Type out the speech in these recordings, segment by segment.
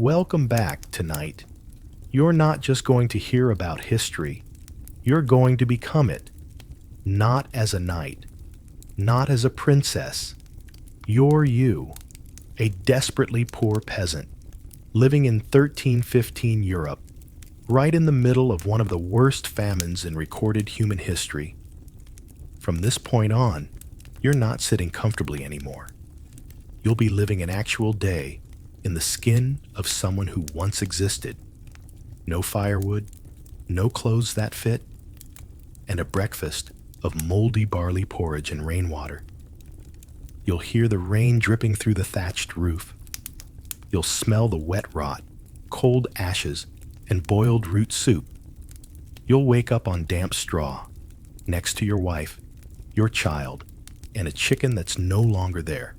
Welcome back tonight. You're not just going to hear about history, you're going to become it. Not as a knight, not as a princess. You're you, a desperately poor peasant, living in 1315 Europe, right in the middle of one of the worst famines in recorded human history. From this point on, you're not sitting comfortably anymore. You'll be living an actual day in the skin of someone who once existed. No firewood, no clothes that fit, and a breakfast of moldy barley porridge and rainwater. You'll hear the rain dripping through the thatched roof. You'll smell the wet rot, cold ashes, and boiled root soup. You'll wake up on damp straw, next to your wife, your child, and a chicken that's no longer there.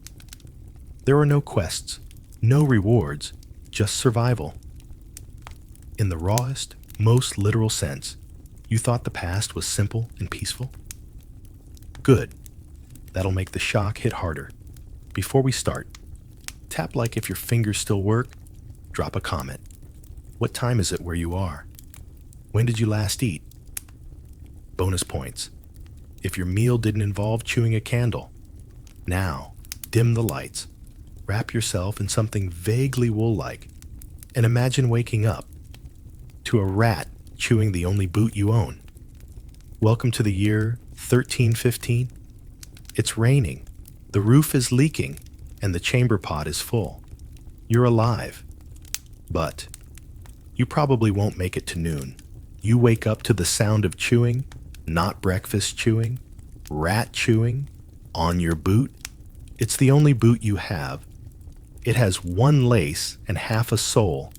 There are no quests, no rewards, just survival. In the rawest, most literal sense, you thought the past was simple and peaceful? Good. That'll make the shock hit harder. Before we start, tap like if your fingers still work, drop a comment. What time is it where you are? When did you last eat? Bonus points if your meal didn't involve chewing a candle. Now, dim the lights. Wrap yourself in something vaguely wool-like, and imagine waking up to a rat chewing the only boot you own. Welcome to the year 1315. It's raining, the roof is leaking, and the chamber pot is full. You're alive. But you probably won't make it to noon. You wake up to the sound of chewing, not breakfast chewing, rat chewing, on your boot. It's the only boot you have. It has one lace and half a sole,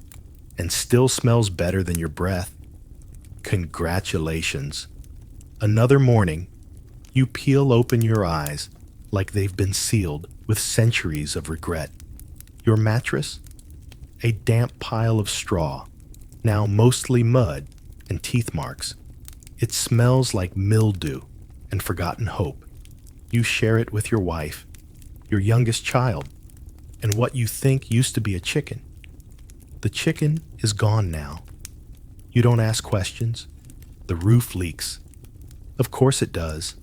and still smells better than your breath. Congratulations. Another morning, you peel open your eyes like they've been sealed with centuries of regret. Your mattress? A damp pile of straw, now mostly mud and teeth marks. It smells like mildew and forgotten hope. You share it with your wife, your youngest child, and what you think used to be a chicken. The chicken is gone now. You don't ask questions. The roof leaks. Of course it does.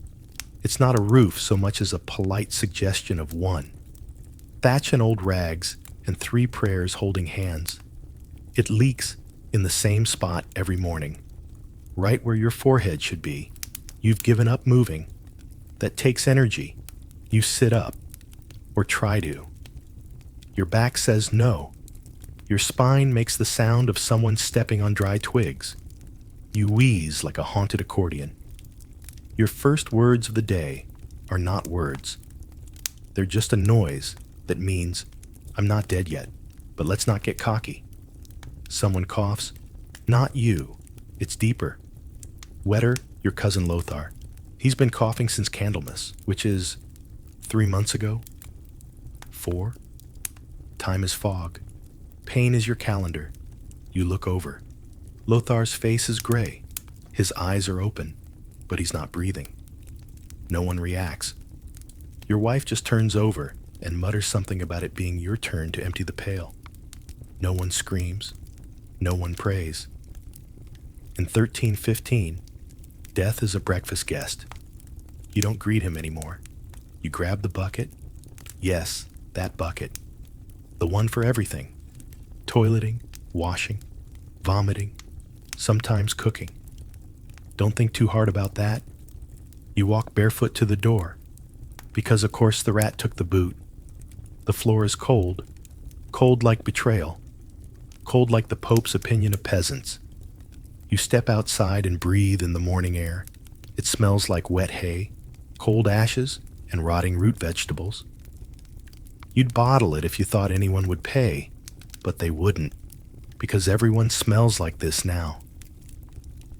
It's not a roof so much as a polite suggestion of one. Thatch and old rags and 3 prayers holding hands. It leaks in the same spot every morning, right where your forehead should be. You've given up moving. That takes energy. You sit up, or try to. Your back says no. Your spine makes the sound of someone stepping on dry twigs. You wheeze like a haunted accordion. Your first words of the day are not words. They're just a noise that means, I'm not dead yet, but let's not get cocky. Someone coughs. Not you. It's deeper. Wetter, your cousin Lothar. He's been coughing since Candlemas, which is 3 months ago. 4. Time is fog. Pain is your calendar. You look over. Lothar's face is gray. His eyes are open, but he's not breathing. No one reacts. Your wife just turns over and mutters something about it being your turn to empty the pail. No one screams. No one prays. In 1315, death is a breakfast guest. You don't greet him anymore. You grab the bucket. Yes, that bucket. The one for everything. Toileting, washing, vomiting, sometimes cooking. Don't think too hard about that. You walk barefoot to the door, because of course the rat took the boot. The floor is cold, cold like betrayal, cold like the Pope's opinion of peasants. You step outside and breathe in the morning air. It smells like wet hay, cold ashes, and rotting root vegetables. You'd bottle it if you thought anyone would pay, but they wouldn't, because everyone smells like this now.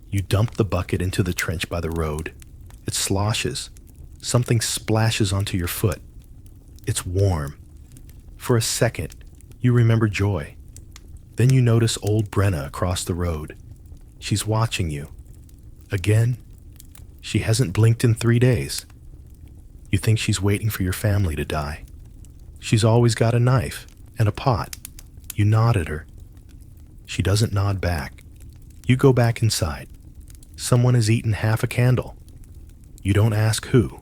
You dump the bucket into the trench by the road. It sloshes. Something splashes onto your foot. It's warm. For a second, you remember joy. Then you notice old Brenna across the road. She's watching you. Again, she hasn't blinked in 3 days. You think she's waiting for your family to die. She's always got a knife and a pot. You nod at her. She doesn't nod back. You go back inside. Someone has eaten half a candle. You don't ask who.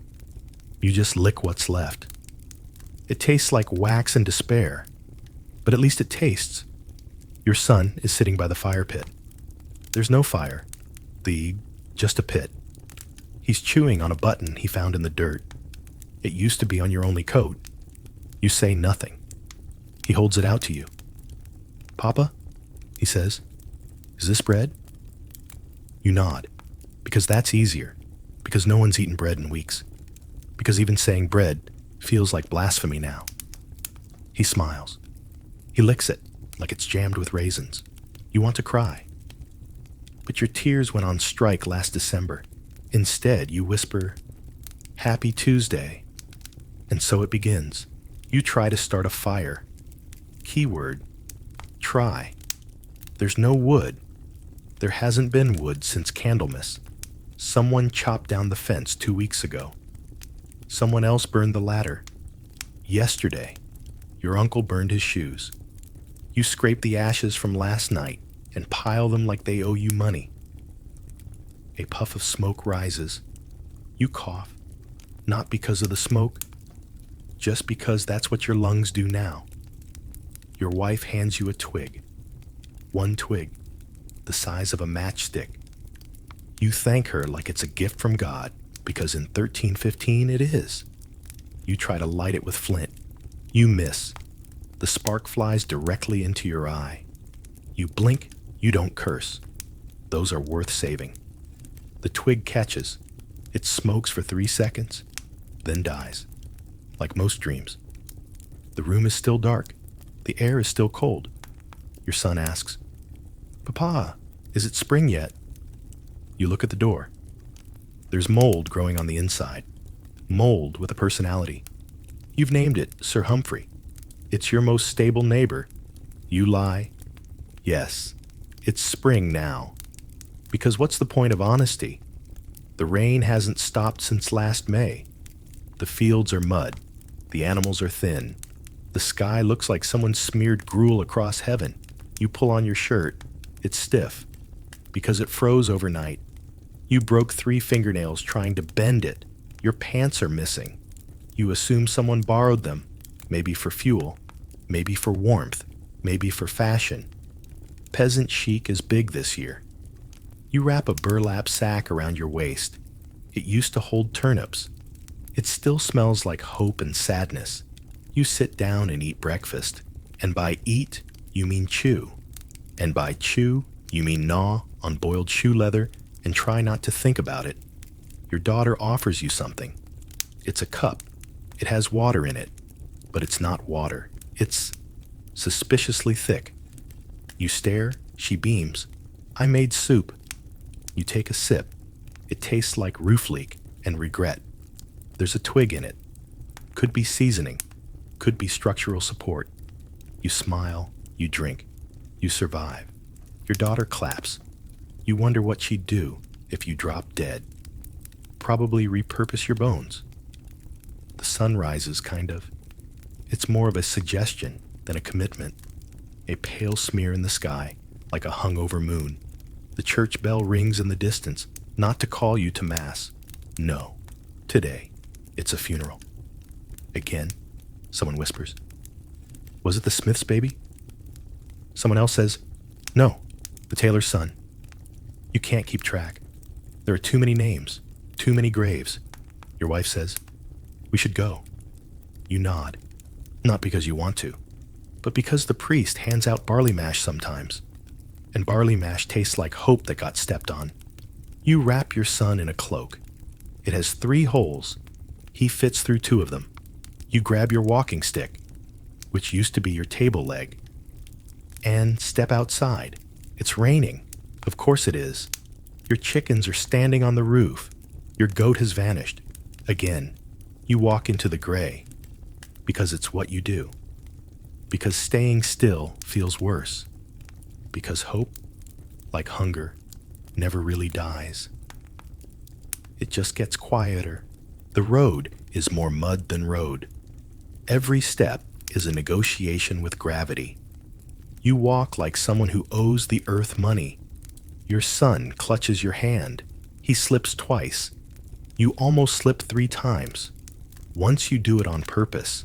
You just lick what's left. It tastes like wax and despair, but at least it tastes. Your son is sitting by the fire pit. There's no fire. Just a pit. He's chewing on a button he found in the dirt. It used to be on your only coat. You say nothing. He holds it out to you. "Papa," he says, "is this bread?" You nod, because that's easier, because no one's eaten bread in weeks, because even saying bread feels like blasphemy now. He smiles. He licks it like it's jammed with raisins. You want to cry. But your tears went on strike last December. Instead, you whisper, "Happy Tuesday." And so it begins. You try to start a fire. Keyword, try. There's no wood. There hasn't been wood since Candlemas. Someone chopped down the fence 2 weeks ago. Someone else burned the ladder. Yesterday, your uncle burned his shoes. You scrape the ashes from last night and pile them like they owe you money. A puff of smoke rises. You cough, not because of the smoke, just because that's what your lungs do now. Your wife hands you a twig. One twig, the size of a matchstick. You thank her like it's a gift from God, because in 1315 it is. You try to light it with flint. You miss. The spark flies directly into your eye. You blink, you don't curse. Those are worth saving. The twig catches. It smokes for 3 seconds, then dies. Like most dreams. The room is still dark. The air is still cold. Your son asks, "Papa, is it spring yet?" You look at the door. There's mold growing on the inside. Mold with a personality. You've named it Sir Humphrey. It's your most stable neighbor. You lie. Yes, it's spring now. Because what's the point of honesty? The rain hasn't stopped since last May. The fields are mud. The animals are thin. The sky looks like someone smeared gruel across heaven. You pull on your shirt. It's stiff. Because it froze overnight. You broke 3 fingernails trying to bend it. Your pants are missing. You assume someone borrowed them. Maybe for fuel. Maybe for warmth. Maybe for fashion. Peasant chic is big this year. You wrap a burlap sack around your waist. It used to hold turnips. It still smells like hope and sadness. You sit down and eat breakfast. And by eat, you mean chew. And by chew, you mean gnaw on boiled shoe leather and try not to think about it. Your daughter offers you something. It's a cup. It has water in it. But it's not water. It's suspiciously thick. You stare, she beams. "I made soup." You take a sip. It tastes like roof leak and regret. There's a twig in it. Could be seasoning. Could be structural support. You smile. You drink. You survive. Your daughter claps. You wonder what she'd do if you dropped dead. Probably repurpose your bones. The sun rises, kind of. It's more of a suggestion than a commitment. A pale smear in the sky, like a hungover moon. The church bell rings in the distance, not to call you to mass. No. Today, it's a funeral. Again, someone whispers. "Was it the Smith's baby?" Someone else says, "No, the tailor's son." You can't keep track. There are too many names, too many graves. Your wife says, "We should go." You nod, not because you want to, but because the priest hands out barley mash sometimes. And barley mash tastes like hope that got stepped on. You wrap your son in a cloak. It has 3 holes. He fits through 2 of them. You grab your walking stick, which used to be your table leg, and step outside. It's raining. Of course it is. Your chickens are standing on the roof. Your goat has vanished. Again, you walk into the gray. Because it's what you do. Because staying still feels worse. Because hope, like hunger, never really dies. It just gets quieter. The road is more mud than road. Every step is a negotiation with gravity. You walk like someone who owes the earth money. Your son clutches your hand. He slips twice. You almost slip 3 times. Once you do it on purpose,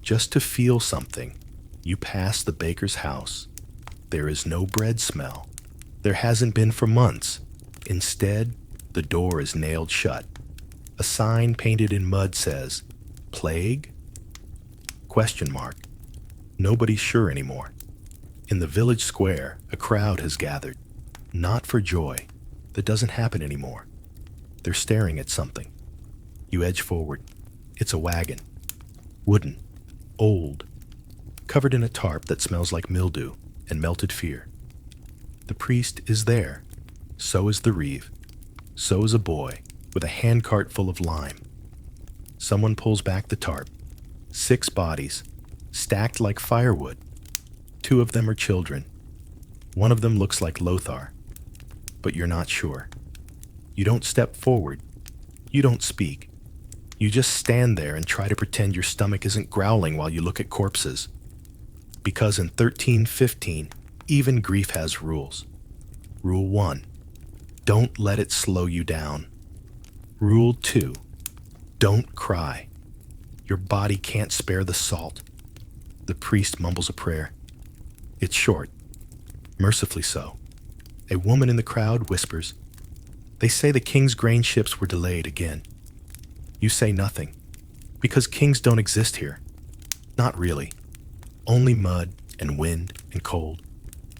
just to feel something. You pass the baker's house. There is no bread smell. There hasn't been for months. Instead, the door is nailed shut. A sign painted in mud says, "Plague?" Question mark. Nobody's sure anymore. In the village square, a crowd has gathered. Not for joy. That doesn't happen anymore. They're staring at something. You edge forward. It's a wagon. Wooden. Old. Covered in a tarp that smells like mildew and melted fear. The priest is there. So is the reeve. So is a boy with a handcart full of lime. Someone pulls back the tarp. 6 bodies, stacked like firewood. 2 of them are children. One of them looks like Lothar, but you're not sure. You don't step forward. You don't speak. You just stand there and try to pretend your stomach isn't growling while you look at corpses. Because in 1315, even grief has rules. Rule 1, don't let it slow you down. Rule 2, don't cry. Your body can't spare the salt. The priest mumbles a prayer. It's short, mercifully so. A woman in the crowd whispers, "They say the king's grain ships were delayed again." You say nothing, because kings don't exist here. Not really. Only mud and wind and cold.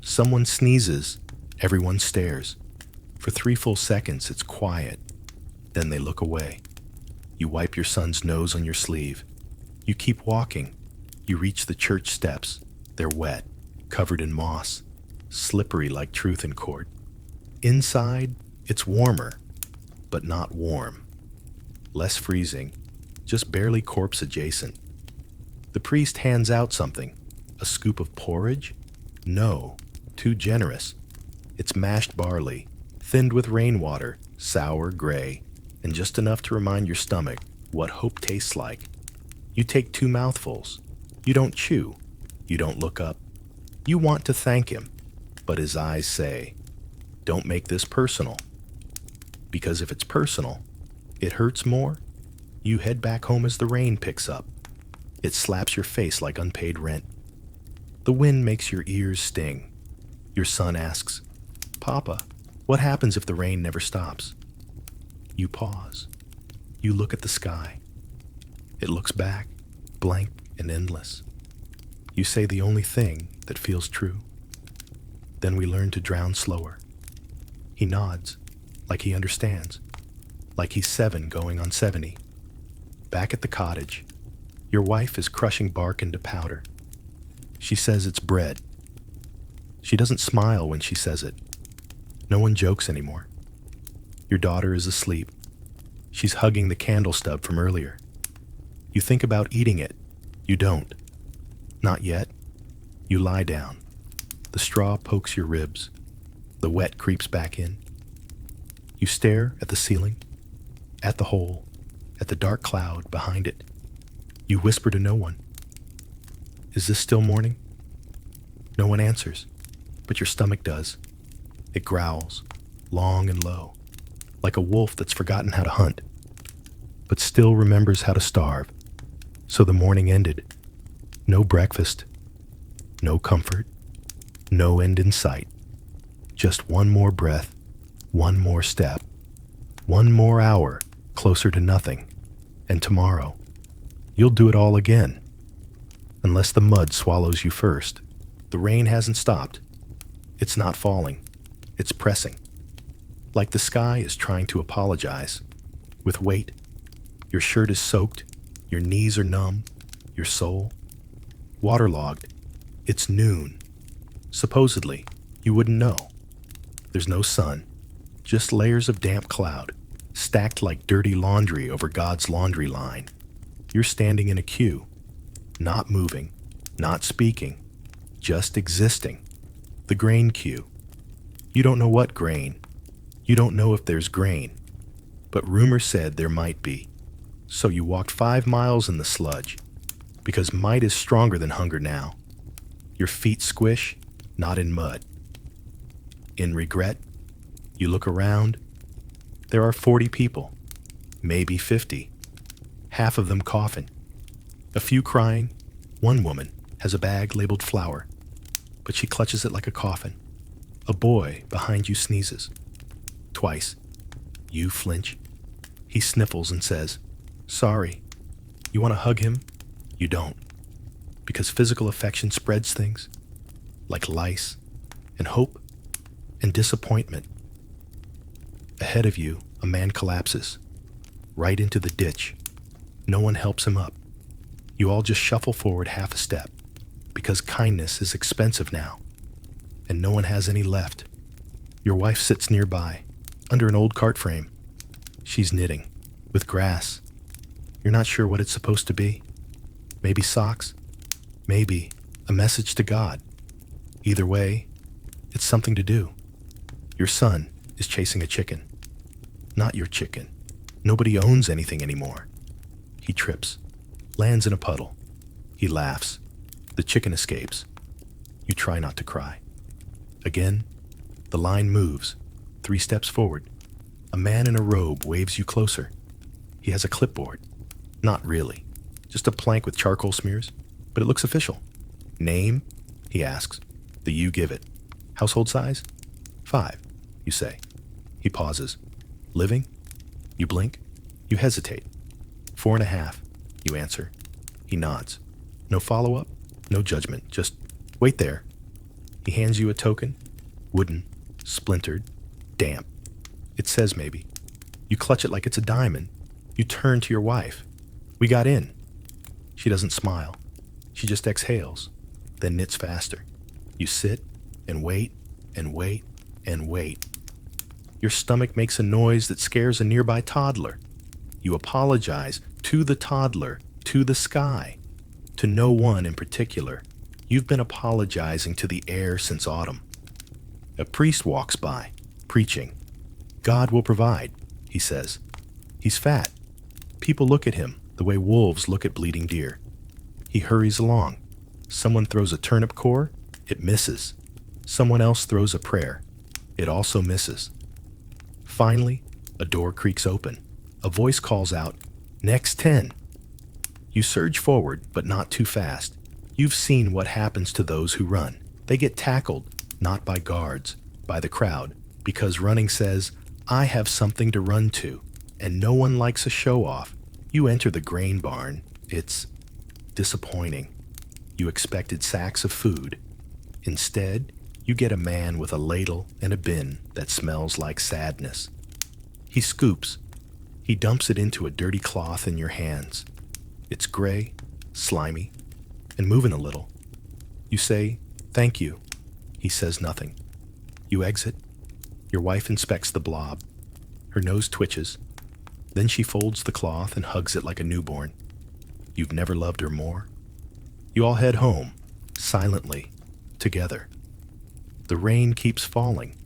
Someone sneezes, everyone stares. For 3 full seconds, it's quiet. Then they look away. You wipe your son's nose on your sleeve. You keep walking. You reach the church steps. They're wet, covered in moss, slippery like truth in court. Inside, it's warmer, but not warm. Less freezing, just barely corpse adjacent. The priest hands out something. A scoop of porridge? No, too generous. It's mashed barley, thinned with rainwater, sour gray, and just enough to remind your stomach what hope tastes like. You take 2 mouthfuls. You don't chew. You don't look up. You want to thank him, but his eyes say, "Don't make this personal." Because if it's personal, it hurts more. You head back home as the rain picks up. It slaps your face like unpaid rent. The wind makes your ears sting. Your son asks, "Papa, what happens if the rain never stops?" You pause. You look at the sky. It looks back, blank and endless. You say the only thing that feels true. Then we learn to drown slower. He nods, like he understands, like he's 7 going on 70. Back at the cottage, your wife is crushing bark into powder. She says it's bread. She doesn't smile when she says it. No one jokes anymore. Your daughter is asleep. She's hugging the candle stub from earlier. You think about eating it. You don't. Not yet. You lie down. The straw pokes your ribs. The wet creeps back in. You stare at the ceiling, at the hole, at the dark cloud behind it. You whisper to no one. Is this still morning? No one answers, but your stomach does. It growls, long and low, like a wolf that's forgotten how to hunt, but still remembers how to starve. So the morning ended. No breakfast, no comfort, no end in sight. Just one more breath, one more step, one more hour closer to nothing. And tomorrow, you'll do it all again. Unless the mud swallows you first. The rain hasn't stopped. It's not falling. It's pressing. Like the sky is trying to apologize. With weight. Your shirt is soaked. Your knees are numb. Your soul waterlogged. It's noon. Supposedly, you wouldn't know. There's no sun. Just layers of damp cloud, stacked like dirty laundry over God's laundry line. You're standing in a queue. Not moving. Not speaking. Just existing. The grain queue. You don't know what grain. You don't know if there's grain. But rumor said there might be. So you walked 5 miles in the sludge, because might is stronger than hunger now. Your feet squish, not in mud. In regret, you look around. There are 40 people, maybe 50, half of them coughing, a few crying. One woman has a bag labeled flour, but she clutches it like a coffin. A boy behind you sneezes. Twice. You flinch. He sniffles and says, "Sorry." You want to hug him? You don't. Because physical affection spreads things, like lice, and hope, and disappointment. Ahead of you, a man collapses, right into the ditch. No one helps him up. You all just shuffle forward half a step, because kindness is expensive now, and no one has any left. Your wife sits nearby, under an old cart frame. She's knitting, with grass. You're not sure what it's supposed to be. Maybe socks. Maybe a message to God. Either way, it's something to do. Your son is chasing a chicken. Not your chicken. Nobody owns anything anymore. He trips, lands in a puddle. He laughs. The chicken escapes. You try not to cry. Again, the line moves, 3 steps forward. A man in a robe waves you closer. He has a clipboard. Not really. Just a plank with charcoal smears, but it looks official. Name? He asks. You give it. Household size? 5, you say. He pauses. Living? You blink. You hesitate. 4.5, you answer. He nods. No follow-up, no judgment, just wait there. He hands you a token. Wooden, splintered, damp. It says maybe. You clutch it like it's a diamond. You turn to your wife. We got in. She doesn't smile. She just exhales, then knits faster. You sit and wait and wait and wait. Your stomach makes a noise that scares a nearby toddler. You apologize to the toddler, to the sky, to no one in particular. You've been apologizing to the air since autumn. A priest walks by, preaching. God will provide, he says. He's fat. People look at him the way wolves look at bleeding deer. He hurries along. Someone throws a turnip core. It misses. Someone else throws a prayer. It also misses. Finally, a door creaks open. A voice calls out, "Next 10." You surge forward, but not too fast. You've seen what happens to those who run. They get tackled, not by guards, by the crowd, because running says, "I have something to run to," and no one likes a show-off. You enter the grain barn. It's disappointing. You expected sacks of food. Instead, you get a man with a ladle and a bin that smells like sadness. He scoops. He dumps it into a dirty cloth in your hands. It's gray, slimy, and moving a little. You say, "Thank you." He says nothing. You exit. Your wife inspects the blob. Her nose twitches. Then she folds the cloth and hugs it like a newborn. You've never loved her more. You all head home, silently, together. The rain keeps falling.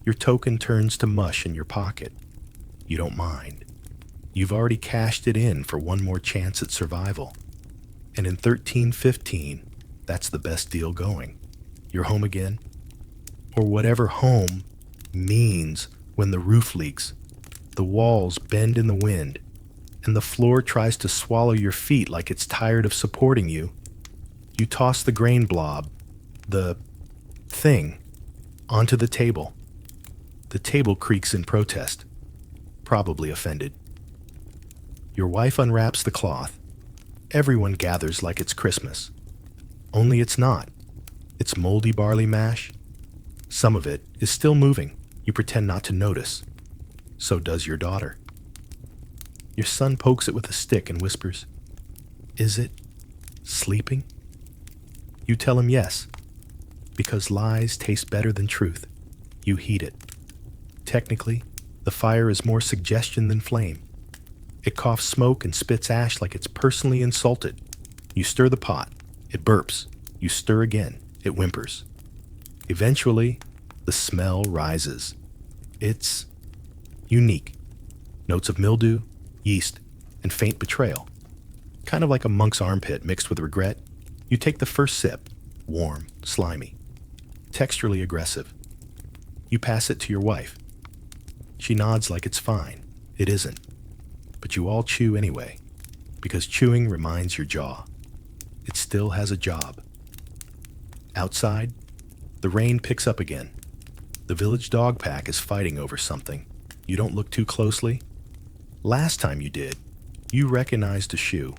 Your token turns to mush in your pocket. You don't mind. You've already cashed it in for one more chance at survival. And in 1315, that's the best deal going. You're home again. Or whatever home means when the roof leaks, the walls bend in the wind, and the floor tries to swallow your feet like it's tired of supporting you. You toss the grain blob, the thing, onto the table. The table creaks in protest, probably offended. Your wife unwraps the cloth. Everyone gathers like it's Christmas. Only it's not. It's moldy barley mash. Some of it is still moving. You pretend not to notice. So does your daughter. Your son pokes it with a stick and whispers, "Is it sleeping?" You tell him yes, because lies taste better than truth. You heat it. Technically, the fire is more suggestion than flame. It coughs smoke and spits ash like it's personally insulted. You stir the pot. It burps. You stir again. It whimpers. Eventually, the smell rises. It's unique. Notes of mildew, yeast, and faint betrayal. Kind of like a monk's armpit mixed with regret. You take the first sip, warm, slimy. texturally aggressive. You pass it to your wife. She nods like it's fine. It isn't. But you all chew anyway, because chewing reminds your jaw. It still has a job. Outside, the rain picks up again. The village dog pack is fighting over something. You don't look too closely. Last time you did, you recognized a shoe.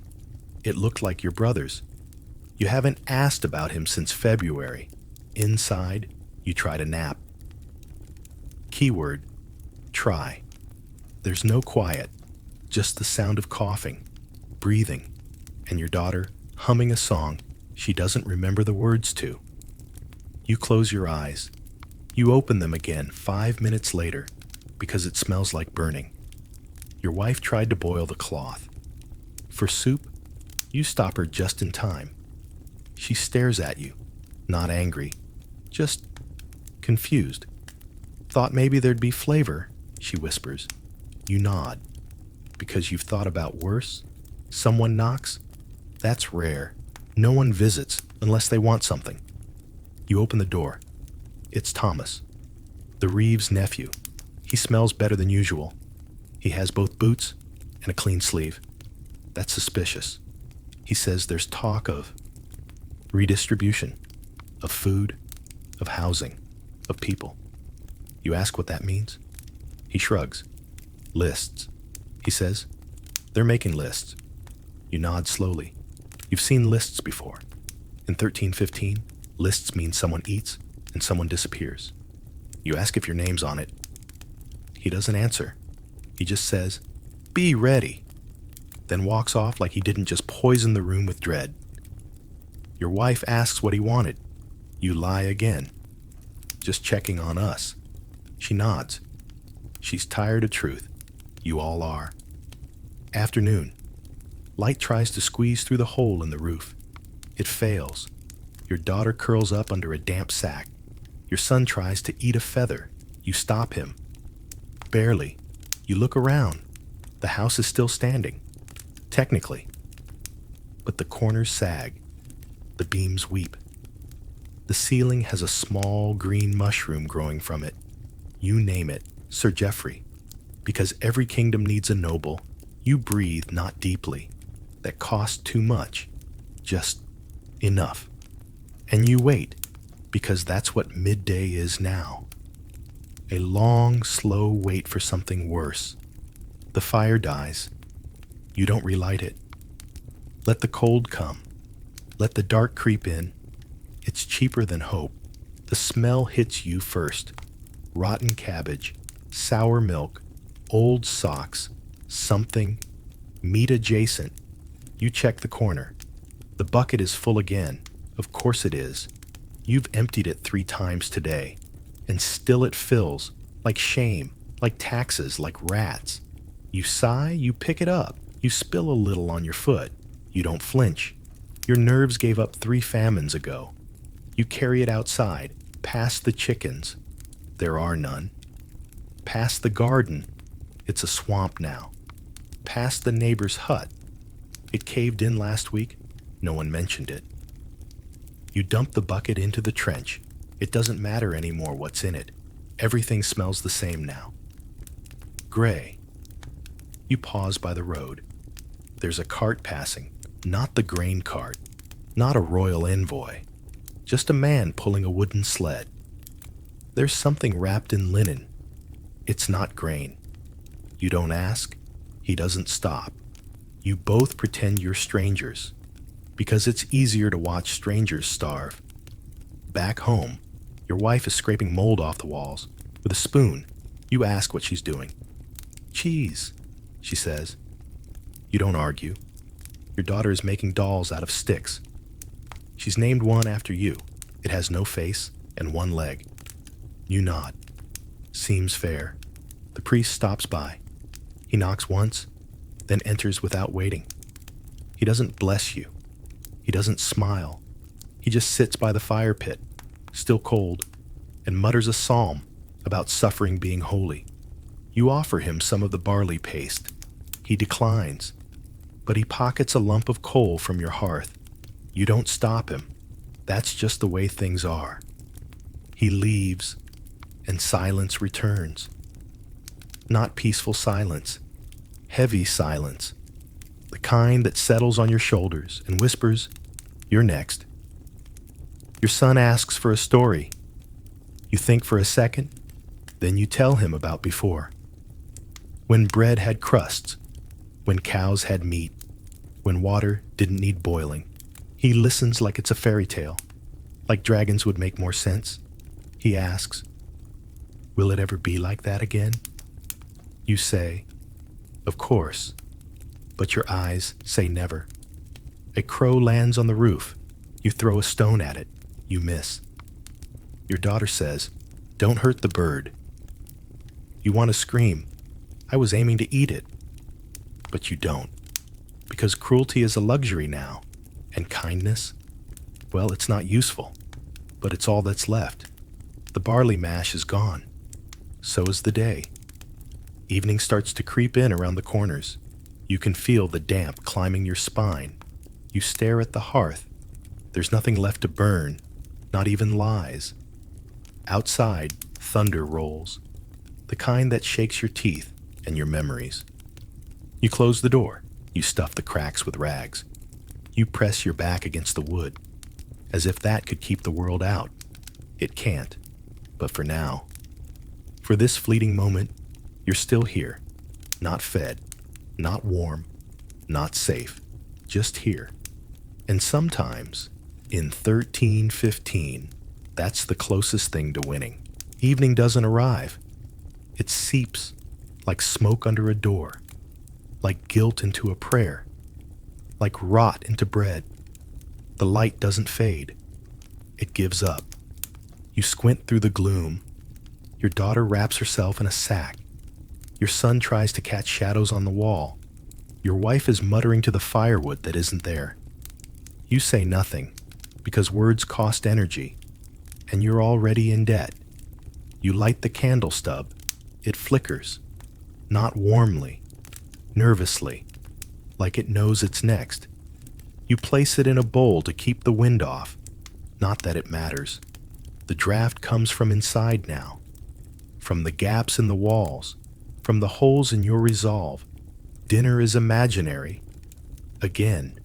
It looked like your brother's. You haven't asked about him since February. Inside, you try to nap. Keyword, try. There's no quiet, just the sound of coughing, breathing, and your daughter humming a song she doesn't remember the words to. You close your eyes. You open them again 5 minutes later because it smells like burning. Your wife tried to boil the cloth. For soup, you stop her just in time. She stares at you, not angry, just confused. Thought maybe there'd be flavor, she whispers. You nod. Because you've thought about worse? Someone knocks? That's rare. No one visits unless they want something. You open the door. It's Thomas, the Reeves' nephew. He smells better than usual. He has both boots and a clean sleeve. That's suspicious. He says there's talk of redistribution, of food, of housing, of people. You ask what that means? He shrugs. Lists. He says, they're making lists. You nod slowly. You've seen lists before. In 1315, lists mean someone eats and someone disappears. You ask if your name's on it. He doesn't answer. He just says, be ready, then walks off like he didn't just poison the room with dread. Your wife asks what he wanted. You lie again. Just checking on us. She nods. She's tired of truth. You all are. Afternoon. Light tries to squeeze through the hole in the roof. It fails. Your daughter curls up under a damp sack. Your son tries to eat a feather. You stop him. Barely. You look around. The house is still standing. Technically. But the corners sag. The beams weep. The ceiling has a small green mushroom growing from it. You name it, Sir Geoffrey. Because every kingdom needs a noble, you breathe not deeply. That costs too much. Just enough. And you wait, because that's what midday is now. A long, slow wait for something worse. The fire dies. You don't relight it. Let the cold come. Let the dark creep in. It's cheaper than hope. The smell hits you first. Rotten cabbage, sour milk, old socks, something, meat adjacent. You check the corner. The bucket is full again. Of course it is. You've emptied it 3 times today, and still it fills, like shame, like taxes, like rats. You sigh, you pick it up, you spill a little on your foot. You don't flinch. Your nerves gave up 3 famines ago. You carry it outside, past the chickens. There are none. Past the garden. It's a swamp now. Past the neighbor's hut. It caved in last week. No one mentioned it. You dump the bucket into the trench. It doesn't matter anymore what's in it. Everything smells the same now. Gray. You pause by the road. There's a cart passing, not the grain cart, not a royal envoy, just a man pulling a wooden sled. There's something wrapped in linen. It's not grain. You don't ask. He doesn't stop. You both pretend you're strangers, because it's easier to watch strangers starve. Back home, your wife is scraping mold off the walls. With a spoon, you ask what she's doing. Cheese, she says. You don't argue. Your daughter is making dolls out of sticks. She's named one after you. It has no face and 1 leg. You nod. Seems fair. The priest stops by. He knocks once, then enters without waiting. He doesn't bless you. He doesn't smile. He just sits by the fire pit, still cold, and mutters a psalm about suffering being holy. You offer him some of the barley paste. He declines, but he pockets a lump of coal from your hearth. You don't stop him. That's just the way things are. He leaves, and silence returns. Not peaceful silence, heavy silence. The kind that settles on your shoulders and whispers, "You're next." Your son asks for a story. You think for a second, then you tell him about before. When bread had crusts, when cows had meat, when water didn't need boiling. He listens like it's a fairy tale, like dragons would make more sense. He asks, "Will it ever be like that again?" You say, "Of course," but your eyes say never. A crow lands on the roof. You throw a stone at it. You miss. Your daughter says, "Don't hurt the bird." You want to scream, "I was aiming to eat it." But you don't, because cruelty is a luxury now, and kindness, well, it's not useful, but it's all that's left. The barley mash is gone. So is the day. Evening starts to creep in around the corners. You can feel the damp climbing your spine. You stare at the hearth. There's nothing left to burn, not even lies. Outside, thunder rolls, the kind that shakes your teeth and your memories. You close the door. You stuff the cracks with rags. You press your back against the wood, as if that could keep the world out. It can't, but for now. For this fleeting moment, you're still here, not fed, not warm, not safe, just here. And sometimes, in 1315, that's the closest thing to winning. Evening doesn't arrive. It seeps like smoke under a door, like guilt into a prayer, like rot into bread. The light doesn't fade. It gives up. You squint through the gloom. Your daughter wraps herself in a sack. Your son tries to catch shadows on the wall. Your wife is muttering to the firewood that isn't there. You say nothing, because words cost energy, and you're already in debt. You light the candle stub. It flickers, not warmly, nervously, like it knows it's next. You place it in a bowl to keep the wind off, not that it matters. The draft comes from inside now, from the gaps in the walls, from the holes in your resolve. Dinner is imaginary. Again,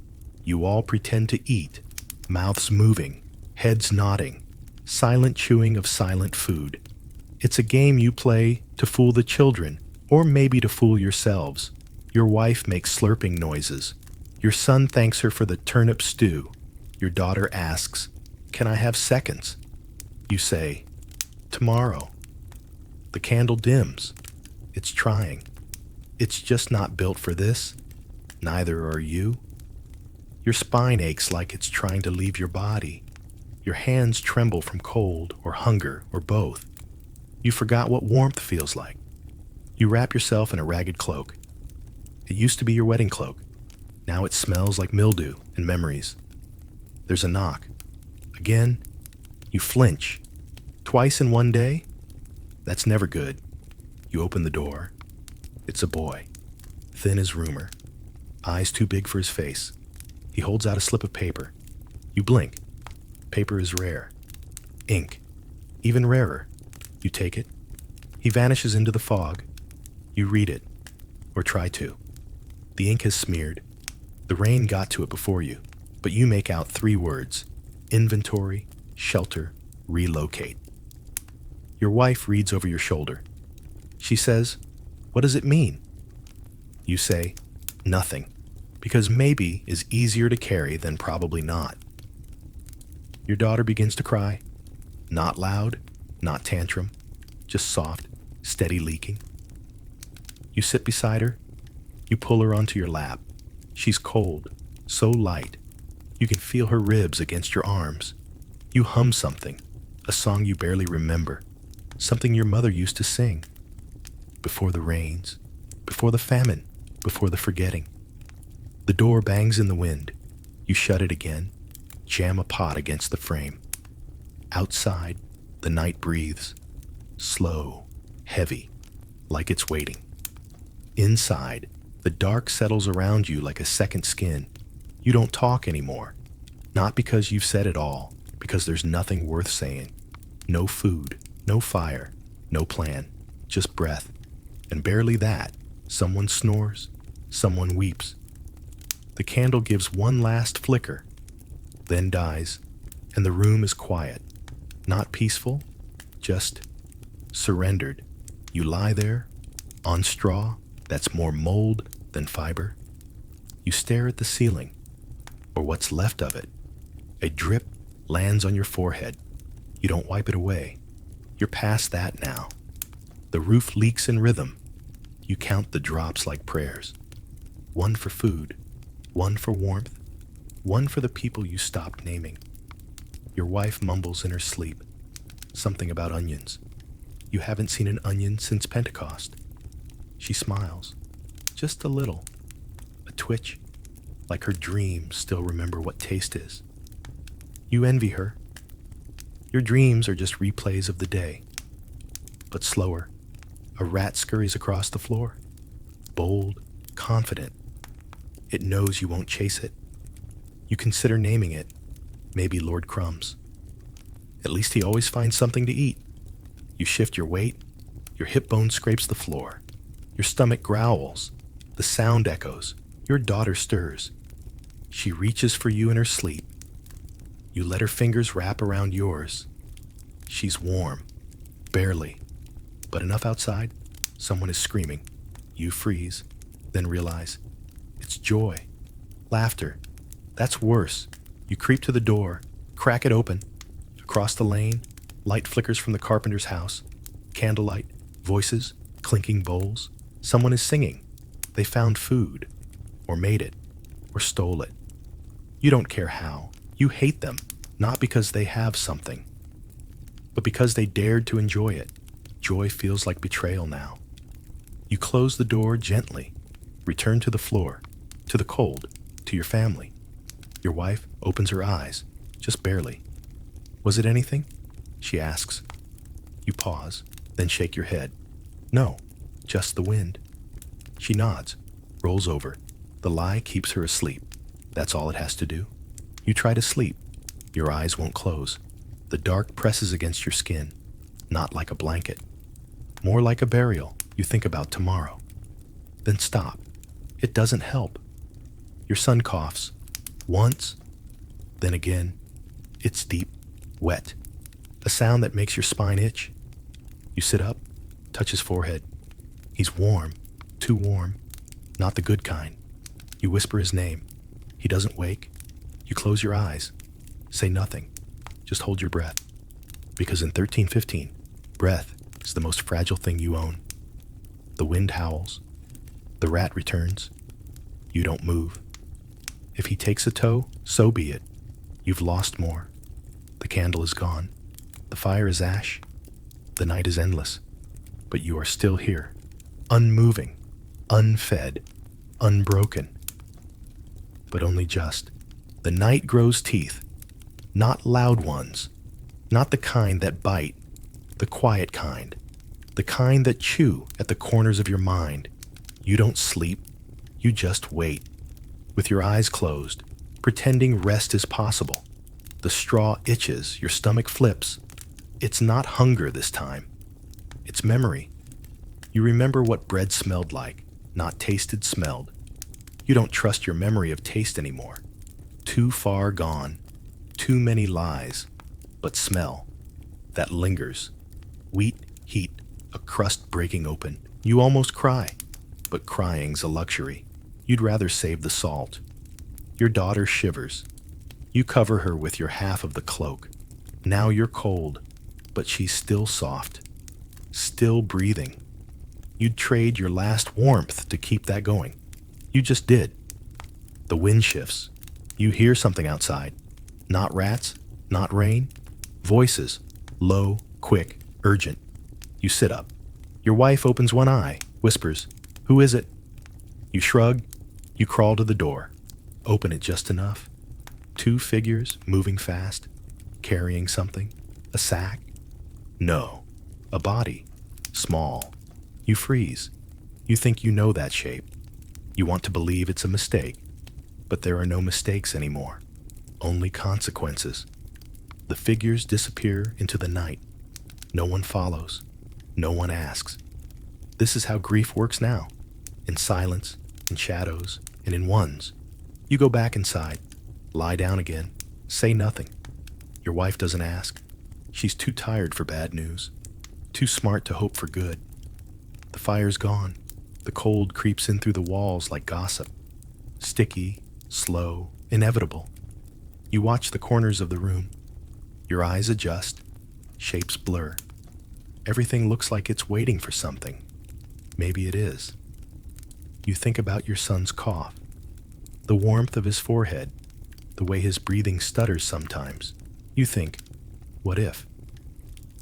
you all pretend to eat, mouths moving, heads nodding, silent chewing of silent food. It's a game you play to fool the children, or maybe to fool yourselves. Your wife makes slurping noises. Your son thanks her for the turnip stew. Your daughter asks, "Can I have seconds?" You say, "Tomorrow." The candle dims. It's trying. It's just not built for this. Neither are you. Your spine aches like it's trying to leave your body. Your hands tremble from cold or hunger or both. You forgot what warmth feels like. You wrap yourself in a ragged cloak. It used to be your wedding cloak. Now it smells like mildew and memories. There's a knock. Again, you flinch. Twice in one day? That's never good. You open the door. It's a boy, thin as rumor, eyes too big for his face. He holds out a slip of paper. You blink. Paper is rare. Ink, even rarer. You take it. He vanishes into the fog. You read it, or try to. The ink has smeared. The rain got to it before you, but you make out 3 words: inventory, shelter, relocate. Your wife reads over your shoulder. She says, "What does it mean?" You say, "Nothing," because maybe is easier to carry than probably not. Your daughter begins to cry. Not loud, not tantrum, just soft, steady leaking. You sit beside her. You pull her onto your lap. She's cold, so light. You can feel her ribs against your arms. You hum something, a song you barely remember, something your mother used to sing. Before the rains, before the famine, before the forgetting. The door bangs in the wind. You shut it again, jam a pot against the frame. Outside, the night breathes, slow, heavy, like it's waiting. Inside, the dark settles around you like a second skin. You don't talk anymore, not because you've said it all, because there's nothing worth saying. No food, no fire, no plan, just breath. And barely that. Someone snores, someone weeps. The candle gives one last flicker, then dies, and the room is quiet. Not peaceful, just surrendered. You lie there, on straw that's more mold than fiber. You stare at the ceiling, or what's left of it. A drip lands on your forehead. You don't wipe it away. You're past that now. The roof leaks in rhythm. You count the drops like prayers. One for food, one for warmth, one for the people you stopped naming. Your wife mumbles in her sleep, something about onions. You haven't seen an onion since Pentecost. She smiles, just a little, a twitch, like her dreams still remember what taste is. You envy her. Your dreams are just replays of the day. But slower, a rat scurries across the floor. Bold, confident. It knows you won't chase it. You consider naming it, maybe Lord Crumbs. At least he always finds something to eat. You shift your weight, your hip bone scrapes the floor. Your stomach growls, the sound echoes. Your daughter stirs. She reaches for you in her sleep. You let her fingers wrap around yours. She's warm, barely, but enough outside. Someone is screaming. You freeze, then realize it's joy, laughter. That's worse. You creep to the door, crack it open. Across the lane, light flickers from the carpenter's house. Candlelight, voices, clinking bowls. Someone is singing. They found food, or made it, or stole it. You don't care how. You hate them, not because they have something, but because they dared to enjoy it. Joy feels like betrayal now. You close the door gently, return to the floor, to the cold, to your family. Your wife opens her eyes, just barely. Was it anything? She asks. You pause, then shake your head. No, just the wind. She nods, rolls over. The lie keeps her asleep. That's all it has to do. You try to sleep. Your eyes won't close. The dark presses against your skin, not like a blanket. More like a burial you think about tomorrow. Then stop. It doesn't help. Your son coughs. Once, then again. It's deep, wet. A sound that makes your spine itch. You sit up, touch his forehead. He's warm, too warm. Not the good kind. You whisper his name. He doesn't wake. You close your eyes. Say nothing. Just hold your breath. Because in 1315, breath is the most fragile thing you own. The wind howls. The rat returns. You don't move. If he takes a toe, so be it. You've lost more. The candle is gone. The fire is ash. The night is endless. But you are still here, unmoving, unfed, unbroken. But only just. The night grows teeth, not loud ones, not the kind that bite, the quiet kind, the kind that chew at the corners of your mind. You don't sleep, you just wait, with your eyes closed, pretending rest is possible. The straw itches, your stomach flips. It's not hunger this time. It's memory. You remember what bread smelled like, not tasted, smelled. You don't trust your memory of taste anymore. Too far gone. Too many lies. But smell. That lingers. Wheat, heat, a crust breaking open. You almost cry. But crying's a luxury. You'd rather save the salt. Your daughter shivers. You cover her with your half of the cloak. Now you're cold, but she's still soft. Still breathing. You'd trade your last warmth to keep that going. You just did. The wind shifts. You hear something outside. Not rats, not rain. Voices. Low, quick, urgent. You sit up. Your wife opens one eye, whispers, "Who is it?" You shrug. You crawl to the door. Open it just enough. 2 figures moving fast, carrying something. A sack? No. A body. Small. You freeze. You think you know that shape. You want to believe it's a mistake. But there are no mistakes anymore. Only consequences. The figures disappear into the night. No one follows. No one asks. This is how grief works now. In silence, in shadows, and in ones. You go back inside, lie down again, say nothing. Your wife doesn't ask. She's too tired for bad news, too smart to hope for good. The fire's gone. The cold creeps in through the walls like gossip. Sticky, slow, inevitable. You watch the corners of the room. Your eyes adjust. Shapes blur. Everything looks like it's waiting for something. Maybe it is. You think about your son's cough, the warmth of his forehead, the way his breathing stutters sometimes. You think, what if?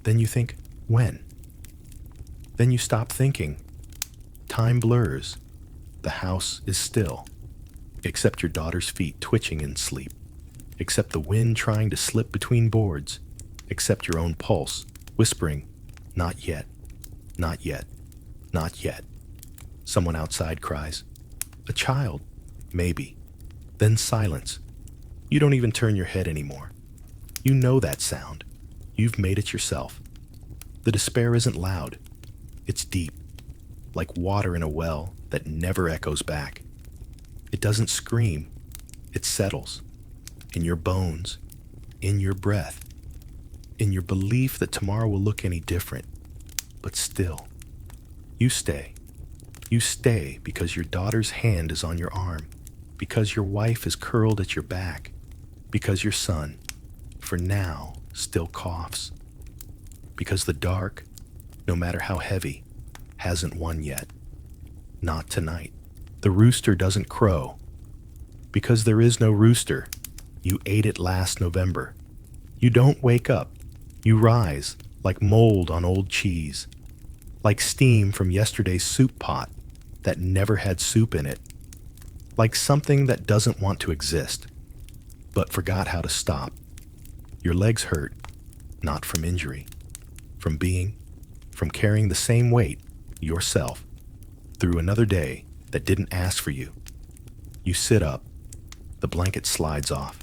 Then you think, when? Then you stop thinking. Time blurs. The house is still, except your daughter's feet twitching in sleep, except the wind trying to slip between boards, except your own pulse, whispering, not yet, not yet, not yet. Someone outside cries, a child, maybe. Then silence. You don't even turn your head anymore. You know that sound. You've made it yourself. The despair isn't loud. It's deep, like water in a well that never echoes back. It doesn't scream. It settles. In your bones, in your breath, in your belief that tomorrow will look any different. But still, you stay. You stay because your daughter's hand is on your arm, because your wife is curled at your back, because your son, for now, still coughs, because the dark, no matter how heavy, hasn't won yet. Not tonight. The rooster doesn't crow. Because there is no rooster. You ate it last November. You don't wake up. You rise like mold on old cheese, like steam from yesterday's soup pot that never had soup in it, like something that doesn't want to exist, but forgot how to stop. Your legs hurt, not from injury, from carrying the same weight, yourself, through another day that didn't ask for you. You sit up. The blanket slides off.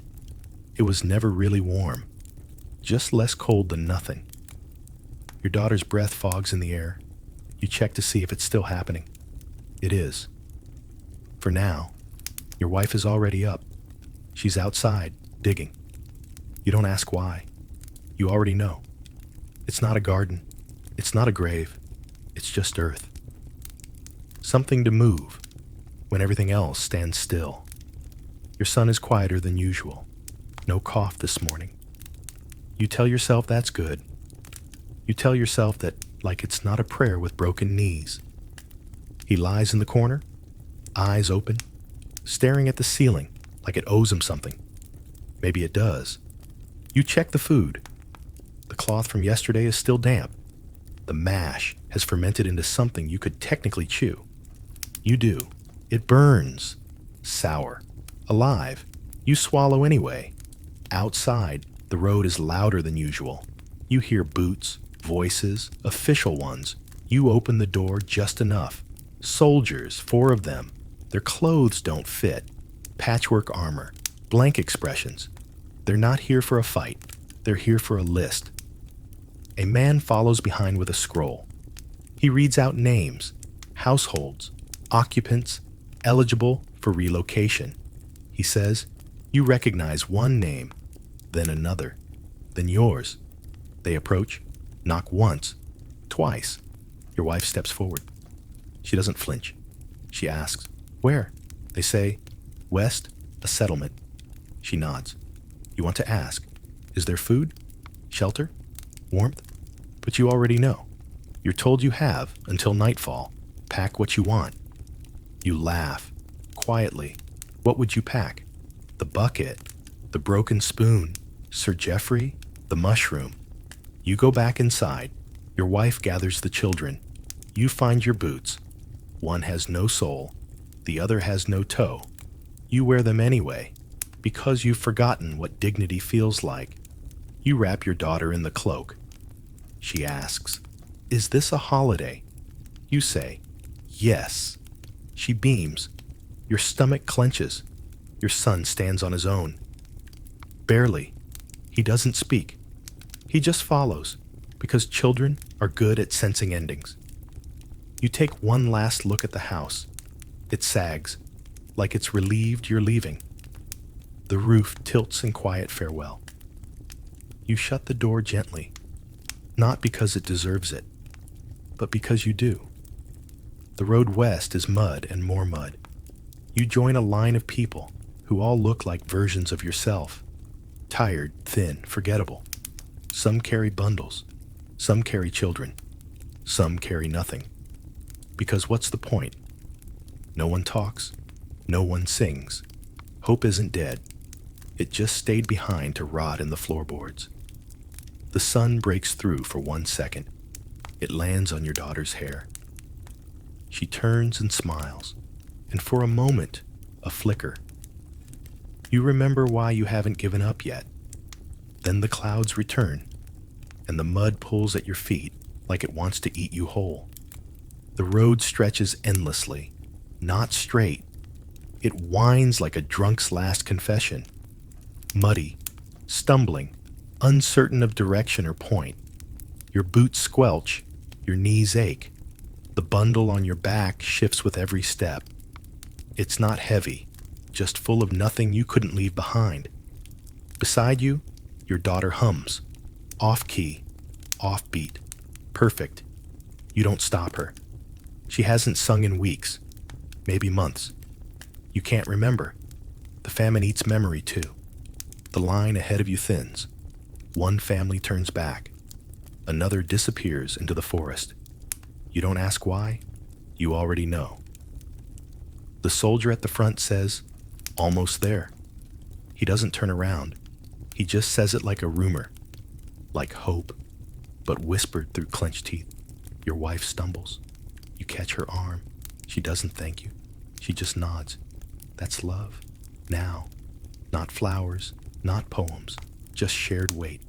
It was never really warm, just less cold than nothing. Your daughter's breath fogs in the air. You check to see if it's still happening. It is. For now, your wife is already up. She's outside, digging. You don't ask why. You already know. It's not a garden. It's not a grave. It's just earth. Something to move when everything else stands still. Your son is quieter than usual. No cough this morning. You tell yourself that's good. You tell yourself that like it's not a prayer with broken knees. He lies in the corner, eyes open, staring at the ceiling like it owes him something. Maybe it does. You check the food. The cloth from yesterday is still damp. The mash has fermented into something you could technically chew. You do. It burns. Sour. Alive. You swallow anyway. Outside, the road is louder than usual. You hear boots, voices, official ones. You open the door just enough. Soldiers, 4 of them. Their clothes don't fit. Patchwork armor. Blank expressions. They're not here for a fight. They're here for a list. A man follows behind with a scroll. He reads out names, households, occupants, eligible for relocation. He says, you recognize one name, then another, then yours. They approach, knock once, twice. Your wife steps forward. She doesn't flinch. She asks, where? They say, west, a settlement. She nods. You want to ask, is there food? Shelter? Warmth? But you already know. You're told you have until nightfall. Pack what you want. You laugh, quietly. What would you pack? The bucket, the broken spoon, Sir Geoffrey, the mushroom. You go back inside. Your wife gathers the children. You find your boots. One has no sole. The other has no toe. You wear them anyway, because you've forgotten what dignity feels like. You wrap your daughter in the cloak. She asks, is this a holiday? You say, yes. She beams. Your stomach clenches. Your son stands on his own. Barely. He doesn't speak. He just follows. Because children are good at sensing endings. You take one last look at the house. It sags, like it's relieved you're leaving. The roof tilts in quiet farewell. You shut the door gently, not because it deserves it, but because you do. The road west is mud and more mud. You join a line of people who all look like versions of yourself. Tired, thin, forgettable. Some carry bundles. Some carry children. Some carry nothing. Because what's the point? No one talks. No one sings. Hope isn't dead. It just stayed behind to rot in the floorboards. The sun breaks through for 1 second. It lands on your daughter's hair. She turns and smiles, and for a moment, a flicker. You remember why you haven't given up yet. Then the clouds return, and the mud pulls at your feet like it wants to eat you whole. The road stretches endlessly, not straight. It whines like a drunk's last confession. Muddy, stumbling, uncertain of direction or point. Your boots squelch, your knees ache. The bundle on your back shifts with every step. It's not heavy, just full of nothing you couldn't leave behind. Beside you, your daughter hums, off-key, off-beat, perfect. You don't stop her. She hasn't sung in weeks, maybe months. You can't remember. The famine eats memory too. The line ahead of you thins. One family turns back. Another disappears into the forest. You don't ask why. You already know. The soldier at the front says, "Almost there." He doesn't turn around. He just says it like a rumor, like hope, but whispered through clenched teeth. Your wife stumbles. You catch her arm. She doesn't thank you. She just nods. That's love. Now. Not flowers, not poems, just shared weight.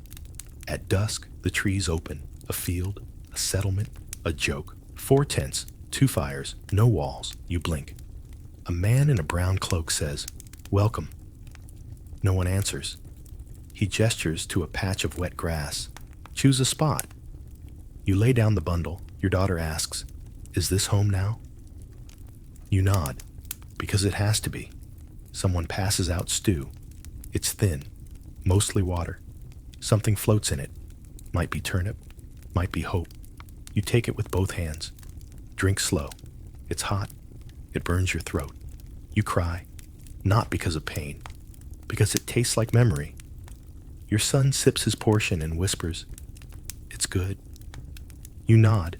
At dusk, the trees open. A field, a settlement, a joke. 4 tents, 2 fires, no walls. You blink. A man in a brown cloak says, "Welcome." No one answers. He gestures to a patch of wet grass. Choose a spot. You lay down the bundle. Your daughter asks, "Is this home now?" You nod, because it has to be. Someone passes out stew. It's thin, mostly water. Something floats in it. Might be turnip, might be hope. You take it with both hands. Drink slow. It's hot. It burns your throat. You cry, not because of pain, because it tastes like memory. Your son sips his portion and whispers, "It's good." You nod,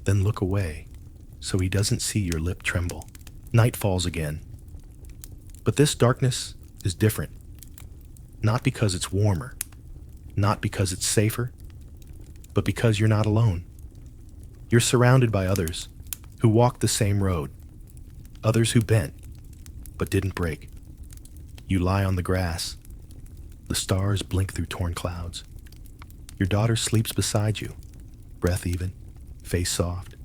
then look away so he doesn't see your lip tremble. Night falls again. But this darkness is different. Not because it's warmer, not because it's safer, but because you're not alone. You're surrounded by others who walked the same road, others who bent but didn't break. You lie on the grass. The stars blink through torn clouds. Your daughter sleeps beside you, breath even, face soft.